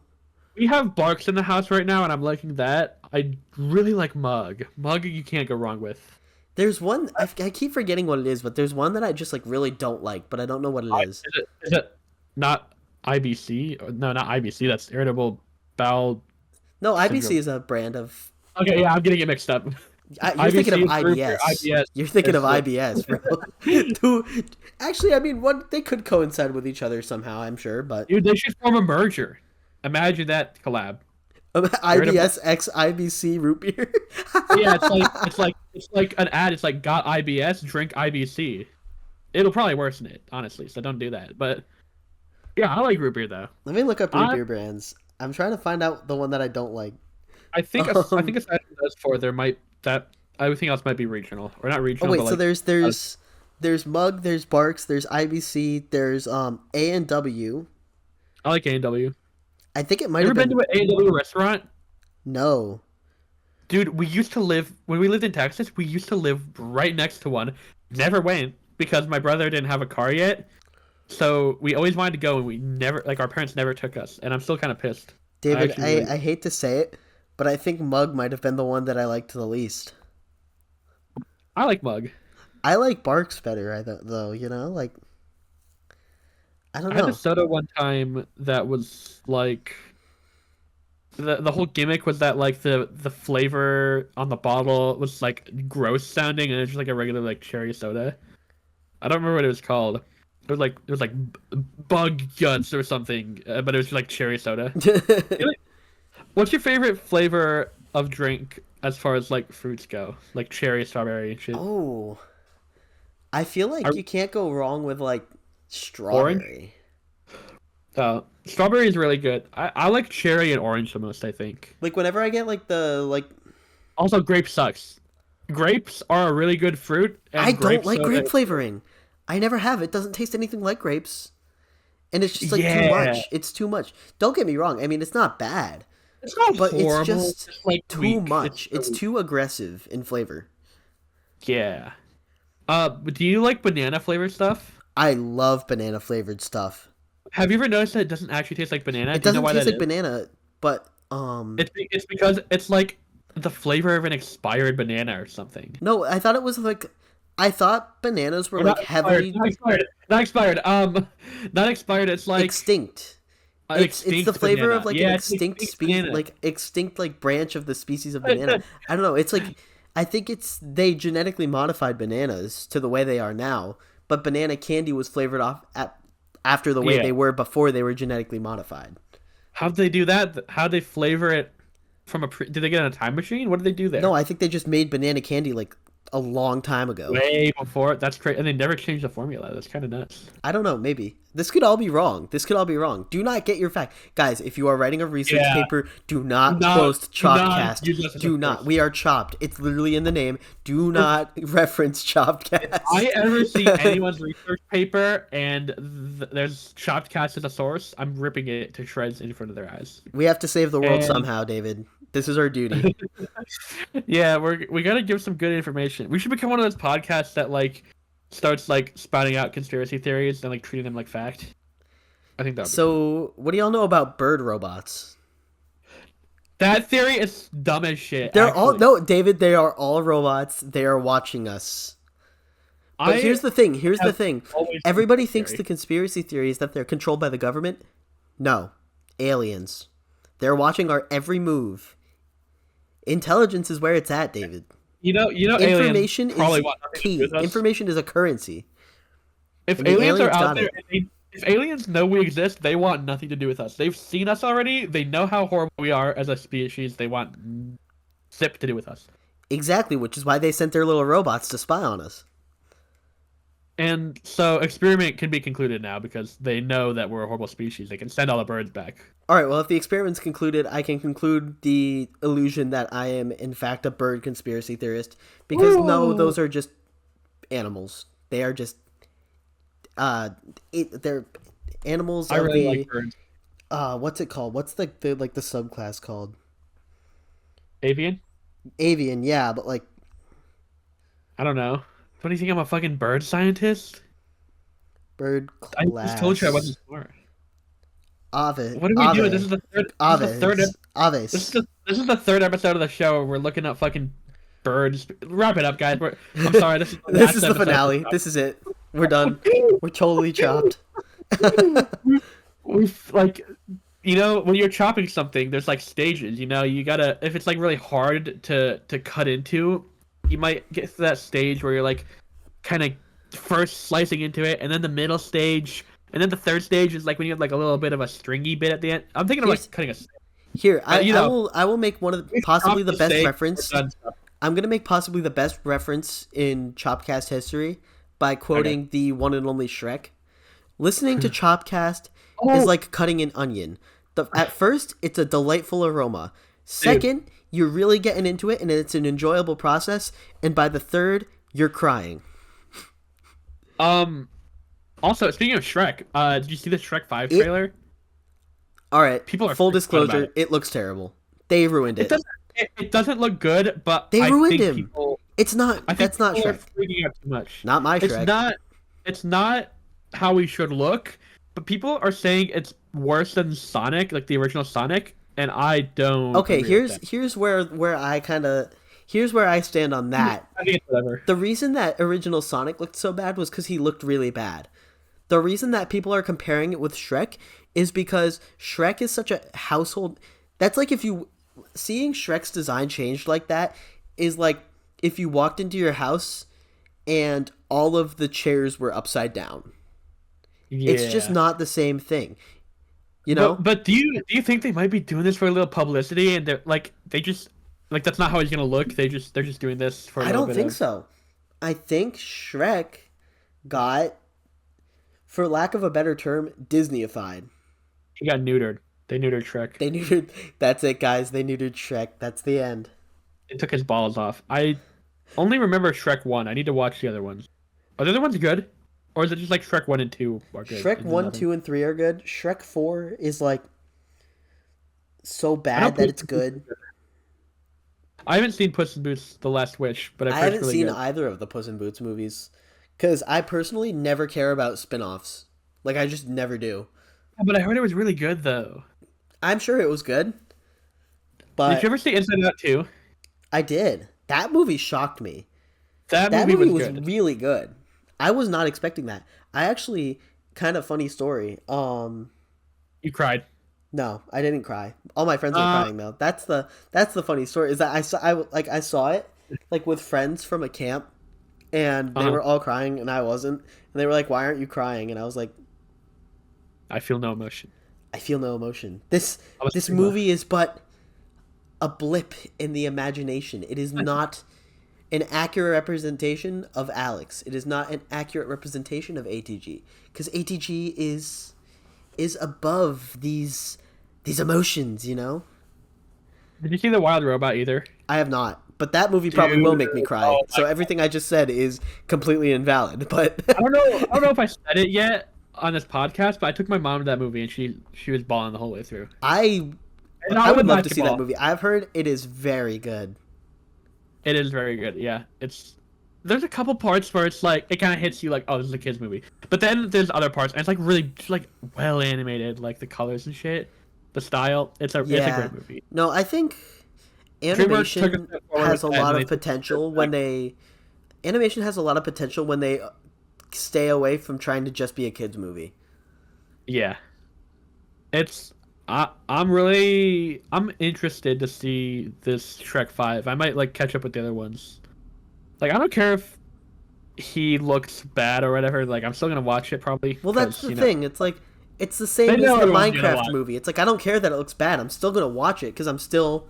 we have Barks in the house right now, and I'm liking that. I really like Mug. Mug, you can't go wrong with. There's one I keep forgetting what it is, but there's one that I just like really don't like, but I don't know what it is. Is it not IBC? No, not IBC. That's irritable bowel No, IBC syndrome. is a brand of. Okay, yeah, I'm getting it mixed up. You're thinking of IBC is root beer. IBS. IBS You're thinking of is IBS, bro. Dude, actually, I mean, they could coincide with each other somehow. I'm sure, but dude, they should form a merger. Imagine that collab. Irritable. IBS X IBC root beer. Yeah, it's like an ad. It's like got IBS, drink IBC. It'll probably worsen it, honestly. So don't do that. But yeah, I like root beer though. Let me look up root I beer brands. I'm trying to find out the one that I don't like. I Um, think aside from those four, there might that everything else might be regional or not oh regional, wait, but so like there's Mug, there's Barks, there's IBC, there's A&W. I like A&W. I think it You might ever have been been to an A&W restaurant? no. Dude, we used to live when we lived in Texas. We used to live right next to one. Never went because my brother didn't have a car yet. So we always wanted to go, and we never like our parents never took us. And I'm still kind of pissed. I David, actually really, I hate to say it, but I think Mug might have been the one that I liked the least. I like Mug. I like Barks better, though, like I don't I had a know. soda one time that was like the whole gimmick was that like the flavor on the bottle was like gross sounding, and it's just like a regular like cherry soda. I don't remember what it was called. It was like bug guts or something, but it was like cherry soda. What's your favorite flavor of drink as far as like fruits go? Like cherry, strawberry, and shit. Oh, I feel like Are- you can't go wrong with like Orange? strawberry. Strawberry is really good. I like cherry and orange the most, I think. Like whenever I get like Also, grape sucks. Grapes are a really good fruit, I and don't grape like soda. grape flavoring. I never have. It doesn't taste anything like grapes, and it's just like too Yeah, much. It's too much. Don't get me wrong. I mean, it's not bad, it's not but it's horrible. just It's like too weak. much. It's too aggressive in flavor. Yeah. But do you like banana flavored stuff? I love banana flavored stuff. Have you ever noticed that it doesn't actually taste like banana? It Do you know doesn't why taste that like is? banana, but It's because it's like the flavor of an expired banana or something. no, I thought it was like I thought bananas were Or like not expired, heavily not expired, not expired. Not expired. It's like extinct. an It's the extinct flavor of banana. like an Yeah, it's an extinct extinct species, banana. like extinct like branch of the species of banana. I don't know. It's like I think it's they genetically modified bananas to the way they are now, but banana candy was flavored off after the way Yeah. they were before they were genetically modified. How'd they do that? How'd they flavor it from a did they get in a time machine? What did they do No, there? I think they just made banana candy like a long time ago. Way before. That's crazy. And they never changed the formula. That's kind of nuts. I don't know, maybe. This could all be wrong. This could all be wrong. Do not get your fact. Guys, if you are writing a research Yeah. paper, do Do not not quote do not Chopcast. use us as a Do not. source. We are chopped. It's literally in the name. Do not reference I Chopcast. ever see anyone's research paper and there's chopped cast as a source, I'm ripping it to shreds in front of their eyes. We have to save the world And somehow, David. This is our duty. yeah, we gotta give some good information. We should become one of those podcasts that like starts like spouting out conspiracy theories and like treating them like fact. I think that would be fun. So, what do y'all know about bird robots? That theory is dumb as shit. They're all Actually, no, David. They are all robots. They are watching us. But I here's the thing. Here's the have thing. always believed Everybody that thinks theory. the conspiracy theory is that they're controlled by the government. No, aliens. They're watching our every move. Intelligence is where it's at, David. Aliens Information probably is want nothing to do key. with us. Information is a currency, If and the aliens are aliens out got there, it. if aliens know we exist, they want nothing to do with us. They've seen us already. They know how horrible we are as a species. They want zip to do with us. Exactly, which is why they sent their little robots to spy on us. And so experiment can be concluded now because they know that we're a horrible species. They can send all the birds back. All right, well, if the experiment's concluded, I can conclude the illusion that I am, in fact, a bird conspiracy theorist. Because, no, Woo! those are just animals. They are just, they're animals I of really the, like birds. what's it called? What's the subclass called? Avian? Avian, yeah, but, like, I don't know. What do you think? I'm a fucking bird scientist? bird I just told you I class. wasn't smart. Ave, What are we doing? ave, This is the third. aves, This is aves. this is the third episode of the show. Where we're looking at fucking birds. Wrap it up, guys. I'm sorry. This is the This last is the episode. finale. This is it. We're done. We're totally chopped. We've like, when you're chopping something, there's like stages. You gotta if it's like really hard to cut into, you might get to that stage where you're like, kind of first slicing into it, and then the middle stage, and then the third stage is like when you have like a little bit of a stringy bit at the end. I'm thinking of Here's like cutting a. Here, I, You I know, will I will make one of the, we possibly chop the the best steak, reference. we're done chopping. I'm gonna make possibly the best reference in Chopcast history by quoting the one and only Shrek. Listening to Chopcast is Oh, like cutting an onion. At first, it's a delightful aroma. Second, you're really getting into it, and it's an enjoyable process. And by the third, you're crying. Also, speaking of Shrek, did you see the Shrek 5 It trailer? All right. People are Full freaking out about disclosure, it. it looks terrible. They ruined It it. doesn't. It doesn't look good, but They I ruined think him. people. It's not. I think That's not people are Shrek. freaking out too much. Not my It's Shrek. not. It's not how we should look, but people are saying it's worse than Sonic, like the original Sonic, and I don't. Okay, agree with that. here's where I kind of here's where I stand on that. I think it's whatever. The reason that original Sonic looked so bad was because he looked really bad. The reason that people are comparing it with Shrek is because Shrek is such a household. That's like if you seeing Shrek's design changed like that is like if you walked into your house and all of the chairs were upside down. It's just Yeah. not the same thing. You know? But do you think they might be doing this for a little publicity and they just like that's not how he's gonna look? They're just doing this for a I little don't bit think of. so. I think Shrek got, for lack of a better term, Disneyified. He got neutered. They neutered Shrek. They neutered. That's it, guys. They neutered Shrek. That's the end. They took his balls off. I only remember Shrek 1. I need to watch the other ones. Are the other ones good? Or is it just like Shrek 1 and 2 are good Shrek and then 1, nothing? 2, and 3 are good. Shrek 4 is like so I know bad that Puss it's in Boots is good. good. I haven't seen Puss in Boots: The Last Wish, but I've I heard it's haven't really seen good. either of the Puss in Boots movies because I personally never care about spin-offs. Like I just never do. Yeah, but I heard it was really good though. I'm sure it was good, Did you but ever see Inside Out 2? I did. That movie shocked me. That That movie movie was was good. really good. I was not expecting that. I actually kind of funny story. You cried. No, I didn't cry. All my friends were Uh, crying though. That's the funny story is that I saw it like with friends from a camp and they uh, were all crying and I wasn't. And they were like, "Why aren't you crying?" And I was like, I feel no emotion. "I feel no emotion. This I'm a movie is but a blip in the imagination. It is not an accurate representation of Alex. It is not an accurate representation of ATG because ATG is above these emotions, you know?" Did you see The Wild Robot either? I have not, but that movie probably will Dude, make me cry. oh my! So everything I just said is completely invalid. But I don't know. I don't know if I said it yet on this podcast, but I took my mom to that movie, and she was bawling the whole way through. I And I not would with love to see that basketball. movie. I've heard it is very good. It is very good. Yeah, it's there's a couple parts where it's like it kind of hits you like, oh, this is a kids movie. But then there's other parts, and it's like really just, like well animated, like the colors and shit, the style. It's a Yeah. great movie. No, I think DreamWorks took a animation step forward has with a that, and lot then of they took a step potential back. when they animation has a lot of potential when they stay away from trying to just be a kids movie. Yeah, it's I'm interested to see this Shrek 5. I might like catch up with the other ones. Like I don't care if he looks bad or whatever. Like I'm still gonna watch it probably Well, that's because the thing. It's like it's the they same as know the everyone's gonna Minecraft watch. movie. It's like I don't care that it looks bad. I'm still going to watch it cuz I'm still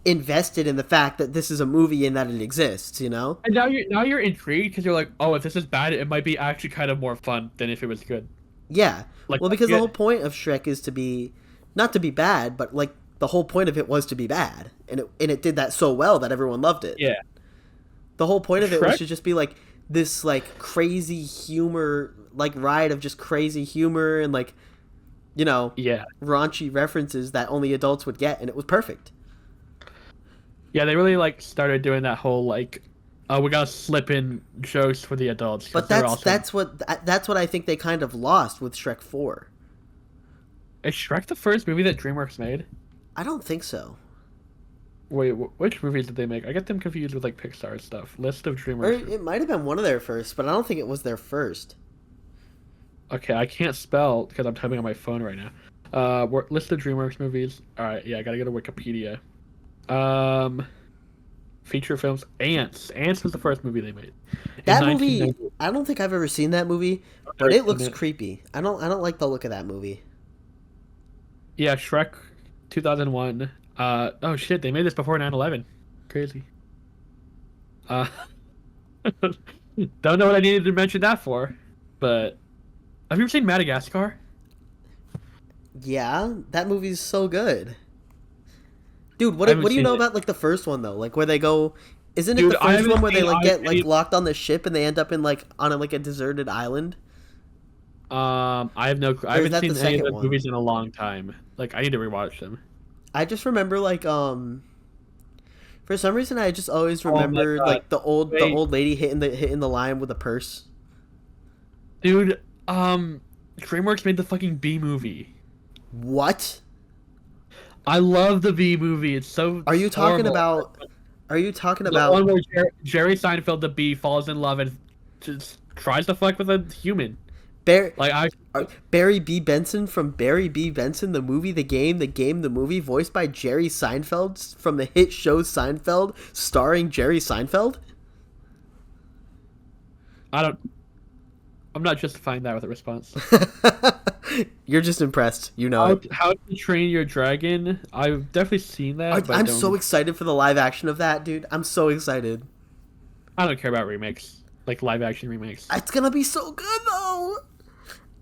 invested in the fact that this is a movie and that it exists, you know? And now you're intrigued because you're like, oh, if this is bad, it might be actually kind of more fun than if it was good. Yeah. Like Well, that's because the whole good. point of Shrek is to be not to be bad, but like the whole point of it was to be bad. And it did that so well that everyone loved it. Yeah, The whole point of it was Shrek. to just be like this like crazy humor like ride of just crazy humor and like Yeah, raunchy references that only adults would get and it was perfect. yeah. They really like started doing that whole like, oh, we gotta slip in jokes for the adults because But they're that's also. that's what I think they kind of lost with Shrek 4. Is Shrek the first movie that DreamWorks made? I don't think so. Wait, which movies did they make? I get them confused with like Pixar stuff. List of Or DreamWorks. it might have been one of their first, but I don't think it was their first. Okay, I can't spell because I'm typing on my phone right now. List of DreamWorks movies. All right, yeah, I gotta go to Wikipedia. Um, feature films. Ants. Ants was the first movie they made in That movie, 1990. I don't think I've ever seen that movie, but it looks creepy. I don't like the look of that movie. Yeah, Shrek, 2001. Oh shit, they made this before 9/11. Crazy. Uh, don't know what I needed to mention that for, but have you ever seen Madagascar? Yeah, that movie's so good. Dude, I haven't what do you seen know it. about like the first one though? Like where they go isn't it Dude, the I first haven't one where they seen like get like any. locked on the ship and they end up in like on a, like a deserted island? I Or is haven't that the seen any of second those one? movies in a long time. Like I need to rewatch them. I just remember like for some reason I just always Oh my remembered god. like the Wait, old lady hitting the line with a purse. dude. DreamWorks made the fucking B movie. What? I love the B movie. It's so Are you talking horrible. about are you talking The one about where Jerry Seinfeld, the bee, falls in love and just tries to fuck with a human. Bar- Like I, Barry B. Benson from Barry B. Benson, the movie, the movie, voiced by Jerry Seinfeld from the hit show Seinfeld, starring Jerry Seinfeld? I don't. I'm not justifying that with a response. You're just impressed. You know it. How to Train Your Dragon? I've definitely seen that, but I'm so excited for the live action of that, dude. I'm so excited. I don't care about remakes, like live action remakes. It's gonna be so good though.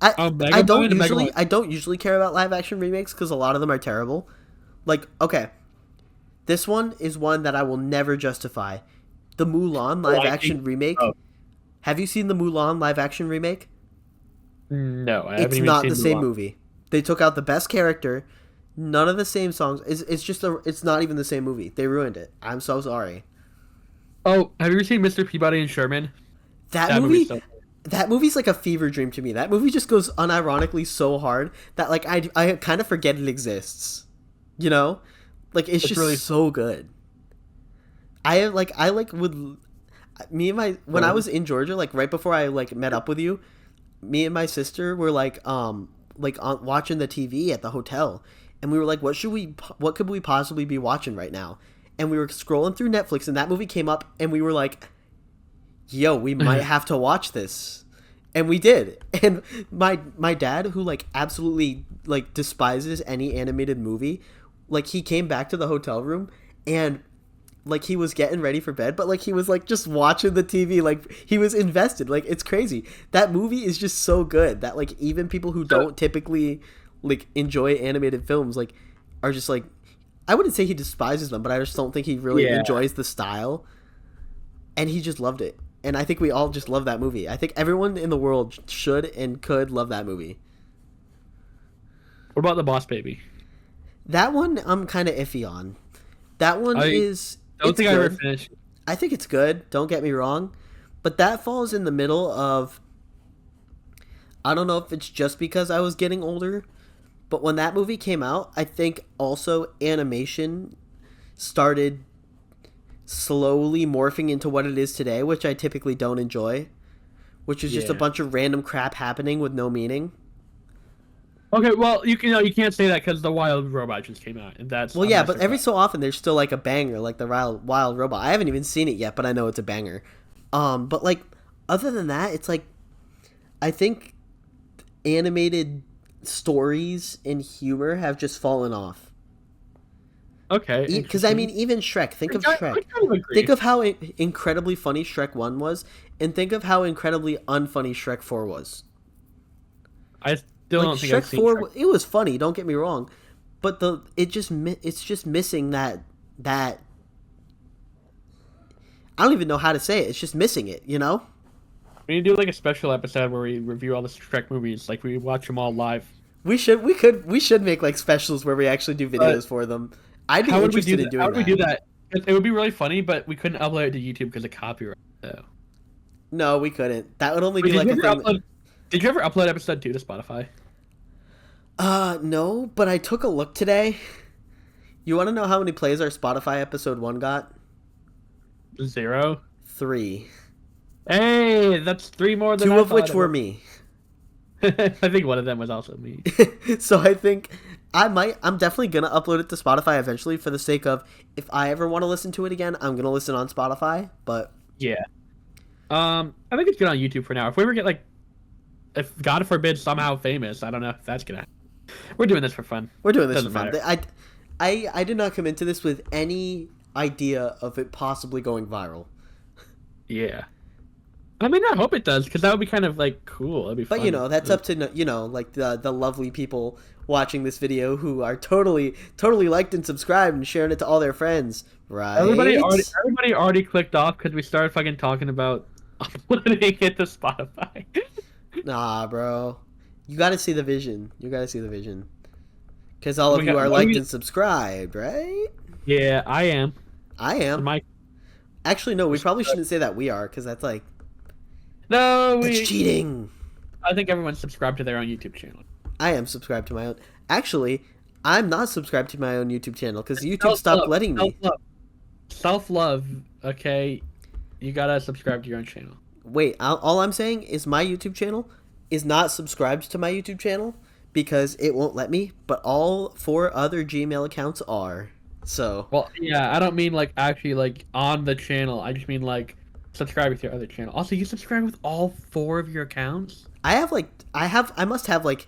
I Oh, I don't Megamind, usually Megamind. I don't usually care about live action remakes because a lot of them are terrible. Like okay, this one is one that I will never justify. The Mulan live I action think. remake. Oh, Have you seen the Mulan live action remake? No, I haven't It's even not seen the same Mulan. movie. They took out the best character. None of the same songs. It's not even the same movie. They ruined it. I'm so sorry. Oh, have you ever seen Mr. Peabody and Sherman? That That movie's movie so. that movie's like a fever dream to me. That movie just goes unironically so hard that like I kind of forget it exists. You know? Like it's It's just really so good. I like would me and my when I cool. was in Georgia, like right before I like met up with you, me and my sister were like on, watching the TV at the hotel, and we were like, what could we possibly be watching right now? And we were scrolling through Netflix, and that movie came up, and we were like, yo, we might have to watch this. And we did. And my dad, who like absolutely like despises any animated movie, like he came back to the hotel room and like he was getting ready for bed, but like he was like just watching the TV, like he was invested. Like it's crazy. That movie is just so good that like even people who So, don't typically like enjoy animated films like are just like, I wouldn't say he despises them, but I just don't think he really yeah. enjoys the style, and he just loved it. And I think we all just love that movie. I think everyone in the world should and could love that movie. What about the Boss Baby? That one I'm kind of iffy on. That one I is don't it's think I ever good. finished. I think it's good. Don't get me wrong, but that falls in the middle of, I don't know if it's just because I was getting older, but when that movie came out, I think also animation started slowly morphing into what it is today, which I typically don't enjoy, which is just a Yeah. bunch of random crap happening with no meaning. Okay, well, you can't say that because the Wild Robot just came out, and that's Well, I'm yeah, not but every surprised. so often there's still like a banger, like the Wild Robot. I haven't even seen it yet, but I know it's a banger. But like other than that, it's like I think animated stories and humor have just fallen off. Okay, Because I mean, interesting. even Shrek. Think of I Shrek. kind of Think agree. of how incredibly funny Shrek One was, and think of how incredibly unfunny Shrek Four was. I still Like don't think I've Shrek seen Four, Shrek. it was funny. Don't get me wrong, but it's just missing that I don't even know how to say it. It's just missing it. You know. We need to do like a special episode where we review all the Shrek movies, like we watch them all live. We should make like specials where we actually do But videos for them. I'd be how would we do interested in that? How doing would we do that. that? It would be really funny, but we couldn't upload it to YouTube because of copyright. So. No, we couldn't. That would only Wait, be like a thing. Did you ever upload episode 2 to Spotify? No, but I took a look today. You want to know how many plays our Spotify episode 1 got? 0. 3. Hey, that's 3 more than 2 I of thought which it were was. me. I think one of them was also me. So I think I'm definitely going to upload it to Spotify eventually for the sake of if I ever want to listen to it again, I'm going to listen on Spotify, but Yeah. I think it's good on YouTube for now. If we ever get like, if God forbid somehow famous, I don't know if that's gonna happen. We're doing this for fun. we're doing this for Doesn't fun. matter. I did not come into this with any idea of it possibly going viral. Yeah. I mean, I hope it does, because that would be kind of like cool. That'd be But fun. you know, that's up to like the lovely people watching this video who are totally liked and subscribed and sharing it to all their friends, Everybody right? already clicked off because we started fucking talking about uploading it to Spotify. Nah, bro. You got to see the vision. You got to see the vision. Cuz all of We you got are what do liked we? and subscribed, right? Yeah, I am. I am. My Actually, no, we probably shouldn't say that we are cuz that's like no, that's we. cheating. I think everyone's subscribed to their own YouTube channel. I am subscribed to my own. Actually, I'm not subscribed to my own YouTube channel cuz YouTube Self stopped love, letting self me. love, self love. Okay, you gotta subscribe to your own channel. Wait, all I'm saying is my YouTube channel is not subscribed to my YouTube channel because it won't let me, but all 4 other Gmail accounts are. So, Well, yeah, I don't mean like actually like on the channel. I just mean like subscribing to your other channel. Also, you subscribe with all 4 of your accounts? I must have like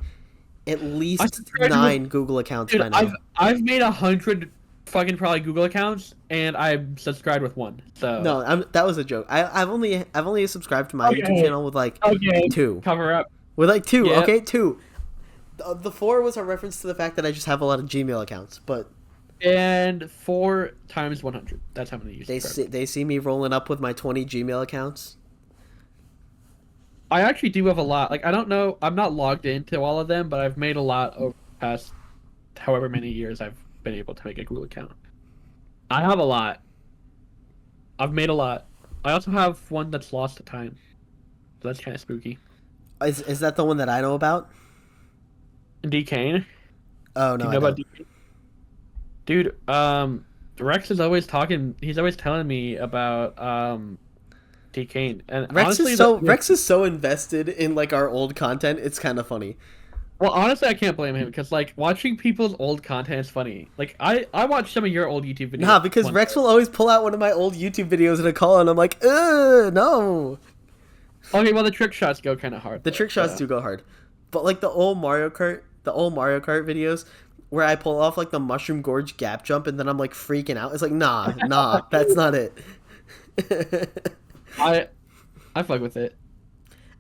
at I least subscribed with 9 Google accounts dude. by I've now. I've made 100 fucking probably Google accounts, and I'm subscribed with 1. So No, that was a joke. I've only subscribed to my YouTube okay, channel with like okay, 2. cover up. With like 2, Yeah, okay? 2. The 4 was a reference to the fact that I just have a lot of Gmail accounts, but and 4 times 100. That's how many you subscribe. they see me rolling up with my 20 Gmail accounts. I actually do have a lot. Like I don't know, I'm not logged into all of them, but I've made a lot over the past however many years I've been able to make a Google account. I have a lot. I've made a lot. I also have one that's lost to time. So that's kind of spooky. Is that the one that I know about? DK. Oh Do no, you I know about don't. DK? Dude, Rex is always talking. He's always telling me about DK. And honestly, Rex is so invested in like our old content. It's kind of funny. well, honestly, I can't blame him because like watching people's old content is funny. Like I watched some of your old YouTube videos Nah, because once. Rex will always pull out one of my old YouTube videos in a call, and I'm like, no. Okay, well the trick shots go kind of hard. The Though, trick shots so. do go hard, but like the old Mario Kart videos where I pull off like the Mushroom Gorge gap jump, and then I'm like freaking out. It's like, nah, that's not it. I I fuck with it.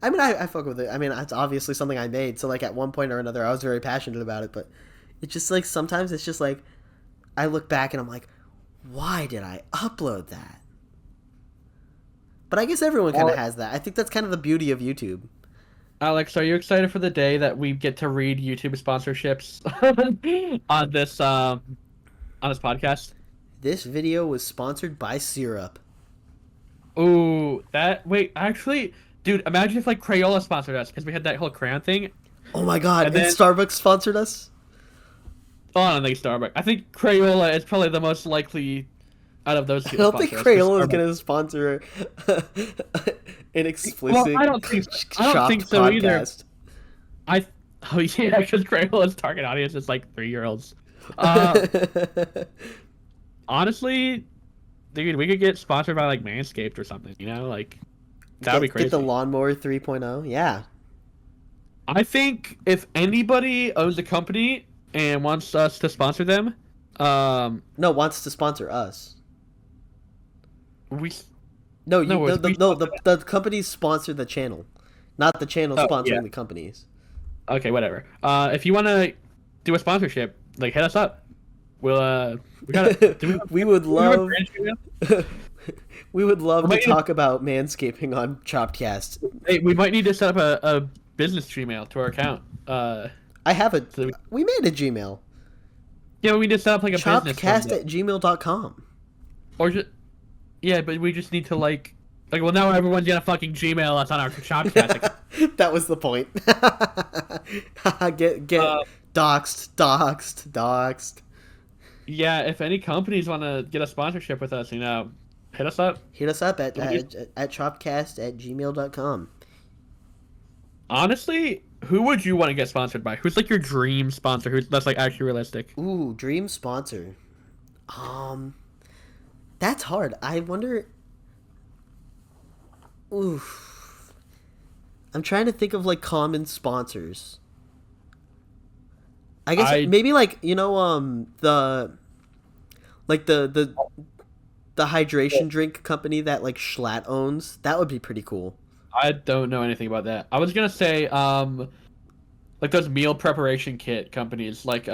I mean, I fuck with it. I mean, it's obviously something I made, so like at one point or another, I was very passionate about it. But it's just like sometimes it's just like I look back and I'm like, why did I upload that? But I guess everyone kind of has that. I think that's kind of the beauty of YouTube. Alex, are you excited for the day that we get to read YouTube sponsorships on this podcast? This video was sponsored by Syrup. Ooh, that wait, actually, dude, imagine if like Crayola sponsored us because we had that whole crayon thing. Oh my god! And And then Starbucks sponsored us. oh, I don't think Starbucks. I think Crayola is probably the most likely out of those I two don't to think sponsor us. 'Cause Crayola is Starbucks- gonna sponsor an Well, explicit I don't think chopped so either. podcast. I oh yeah, because Crayola's target audience is like 3-year-olds. Uh, honestly, dude, we could get sponsored by like Manscaped or something. You know, like that would be Get the crazy. lawnmower 3.0. Yeah. I think if anybody owns a company and wants us to sponsor them, No, wants to sponsor us. we No, no, it's we the companies sponsor the channel, not the channel oh sponsoring yeah. the companies. Okay, whatever. If you want to do a sponsorship, like hit us up. We got it. Do We would we have a love brand email? we would love We to might need talk about manscaping on Choppedcast. hey, we might need to set up a business Gmail to our account. I have a So we made a Gmail. yeah, we just set up like a business one Choppedcast that- at gmail.com. or just yeah, but we just need to like well now everyone's gonna fucking Gmail us on our Shopcast account. That was the point. Get Uh, doxed. Yeah, if any companies want to get a sponsorship with us, hit us up. Hit us up at Okay. choppedcast at gmail.com. Honestly, who would you want to get sponsored by? Who's like your dream sponsor? That's like actually realistic? Ooh, dream sponsor. That's hard. I wonder. Oof. I'm trying to think of like common sponsors. I guess maybe like the like the hydration drink company that like Schlatt owns. That would be pretty cool. I don't know anything about that. I was gonna say like those meal preparation kit companies like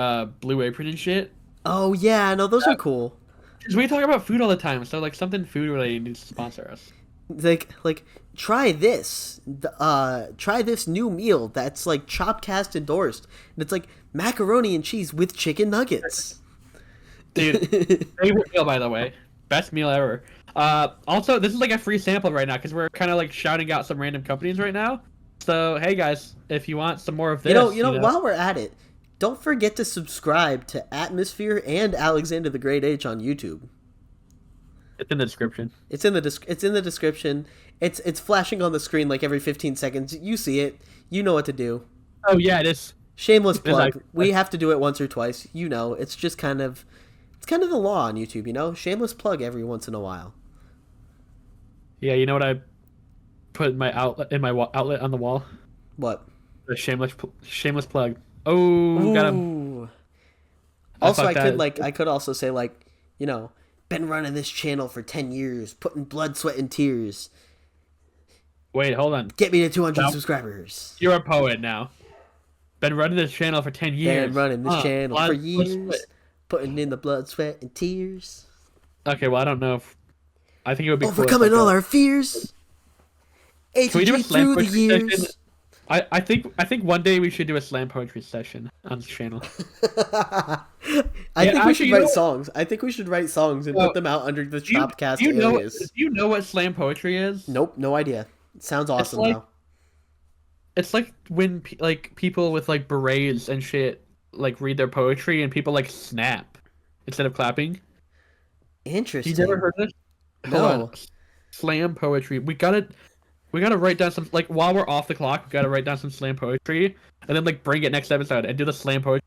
Blue Apron and shit. Oh yeah, no, those are cool. Because we talk about food all the time, so like something food related needs to sponsor us. Like try this. Try this new meal that's like Chopcast endorsed. And it's like macaroni and cheese with chicken nuggets. Dude, favorite meal by the way, best meal ever. Also, this is like a free sample right now because we're kind of like shouting out some random companies right now. So hey guys, if you want some more of this, You know, while we're at it, don't forget to subscribe to Atmosphere and Alexander the Great H on YouTube. it's in the description. It's in the description. It's flashing on the screen like every 15 seconds. You see it. You know what to do. Oh yeah, it is. Shameless It's like- plug. We have to do it once or twice. You know, it's just kind of the law on YouTube, you know? Shameless plug every once in a while. Yeah, you know what I put in my outlet outlet on the wall? What? The shameless plug. Oh, got him. Ooh. Also, fucked that. I could also say like, you know, been running this channel for 10 years, putting blood, sweat, and tears. Wait, hold on. Get me to 200 No. subscribers. You're a poet now. Been running this channel for 10 years. Been running this channel for blood, years, sweat. putting in the blood, sweat, and tears. Okay, well I don't know if I think it would be cool if, Overcoming like, all our fears. Can we do a ATG slam through the poetry session? years. I think one day we should do a slam poetry session on this channel. I Yeah, think we actually, should you know write what? songs. I think we should write songs and So, put them out under the do you do Chopcast you know alias. what slam poetry is? Nope, no idea. Sounds It's awesome like though. it's like when like people with like berets and shit like read their poetry and people like snap instead of clapping. You never Interesting. heard this? Hold on. No. Slam poetry. We gotta write down some like while we're off the clock. We gotta write down some slam poetry and then like bring it next episode and do the slam poetry.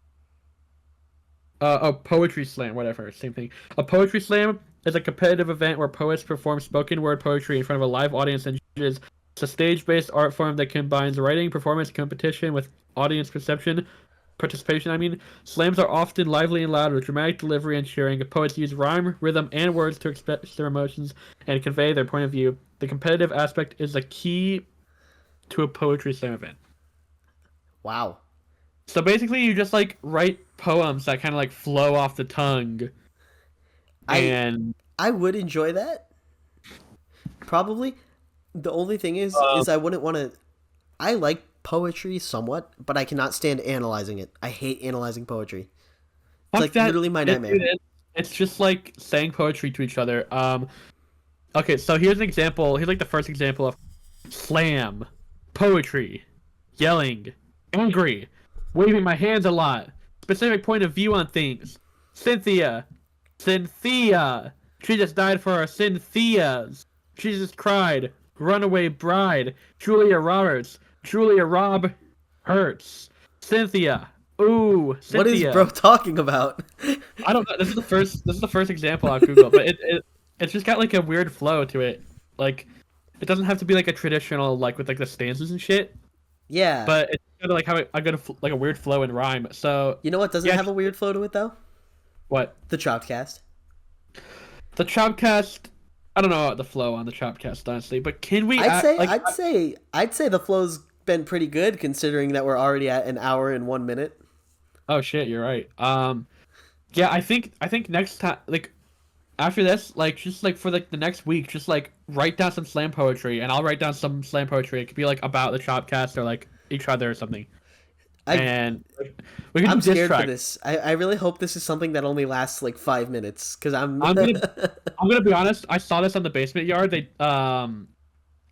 A poetry slam, whatever, same thing. A poetry slam is a competitive event where poets perform spoken word poetry in front of a live audience and judges. It's a stage-based art form that combines writing, performance, competition with audience participation. I mean, slams are often lively and loud with dramatic delivery and cheering. Poets use rhyme, rhythm, and words to express their emotions and convey their point of view. The competitive aspect is the key to a poetry slam event. Wow. So basically, you just like write poems that kind of like flow off the tongue, I and I would enjoy that. Probably. The only thing uh, is I wouldn't want to. I like poetry somewhat, but I cannot stand analyzing it. I hate analyzing poetry. It's fuck like that. literally my Dude, nightmare. it's just like saying poetry to each other. Okay, so here's an example. Here's like the first example of slam, poetry, yelling, angry, waving my hands a lot, specific point of view on things. Cynthia, Cynthia, she just died for our Cynthias. She just cried. Runaway bride, Julia Roberts, Julia Rob Hurts, Cynthia. Ooh, What is bro Cynthia. talking about? I don't know. This is the first example I've Googled, but it's just got like a weird flow to it. Like it doesn't have to be like a traditional like with like the stanzas and shit, Yeah. but it's kind of like how I got like a weird flow and rhyme. So You know what doesn't yeah, have a weird flow to it though? what The Chopcast. the Chopcast? I don't know about the flow on the Chopcast honestly, but can we I'd say like I'd say the flow's been pretty good considering that we're already at an hour and 1 minute. oh shit, you're right. Yeah, I think next time like after this, like just like for like the next week, just like write down some slam poetry, and I'll write down some slam poetry. It could be like about the Chopcast or like each other or something, I and like, we can do I'm diss scared for track. this. I really hope this is something that only lasts like 5 minutes because I'm I'm gonna I'm gonna be honest. I saw this on the basement yard.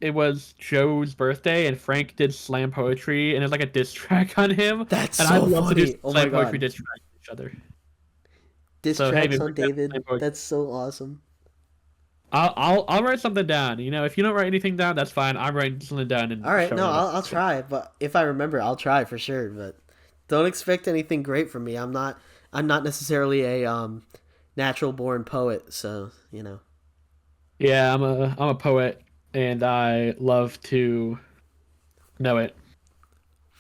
It was Joe's birthday, and Frank did slam poetry, and it's like a diss track on him. That's And I'd so love to do funny. Oh my slam poetry god. diss track with each other. Diss So hey, tracks maybe we on can have David. slam poetry. That's so awesome. I'll write something down. You know, if you don't write anything down, that's fine. I'm writing something down and All right, showing no, it up. I'll try, but if I remember, I'll try for sure, but don't expect anything great from me. I'm not necessarily a natural born poet, so, you know. Yeah, I'm a poet, and I love to know it.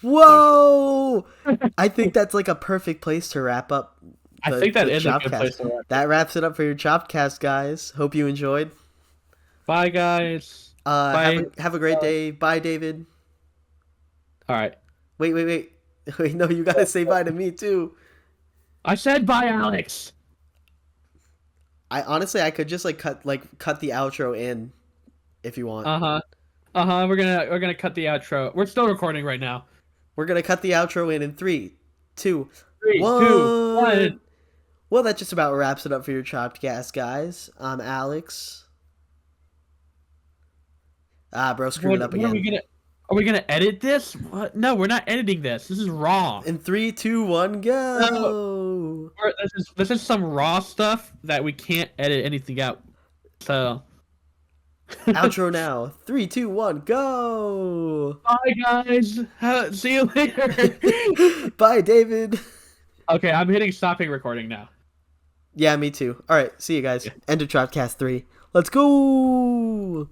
Whoa! I think that's like a perfect place to wrap up I the think that the is a good place Chopcast. to wrap. That wraps it up for your Chopcast, guys. Hope you enjoyed. Bye, guys. Have Bye. a great day. Bye, David. All right. Wait. Wait, no, you gotta say bye to me too. I said bye, Alex. I could just like cut the outro in if you want. Uh huh. Uh huh. We're gonna cut the outro. We're still recording right now. We're gonna cut the outro in 3, 2, Three, two, 1. one. Well, that just about wraps it up for your Chopped guys. I'm Alex. Bro, screwed it up What are we again. gonna? Are we gonna edit this? What? No, we're not editing this. This is raw. In 3, 2, 1, No, go. this is some raw stuff that we can't edit anything out. So. Outro now. 3, 2, 1, go. Bye, guys. See you later. Bye, David. Okay, I'm hitting stopping recording now. Yeah, me too. All right, see you guys. End of Dropcast 3. Let's go.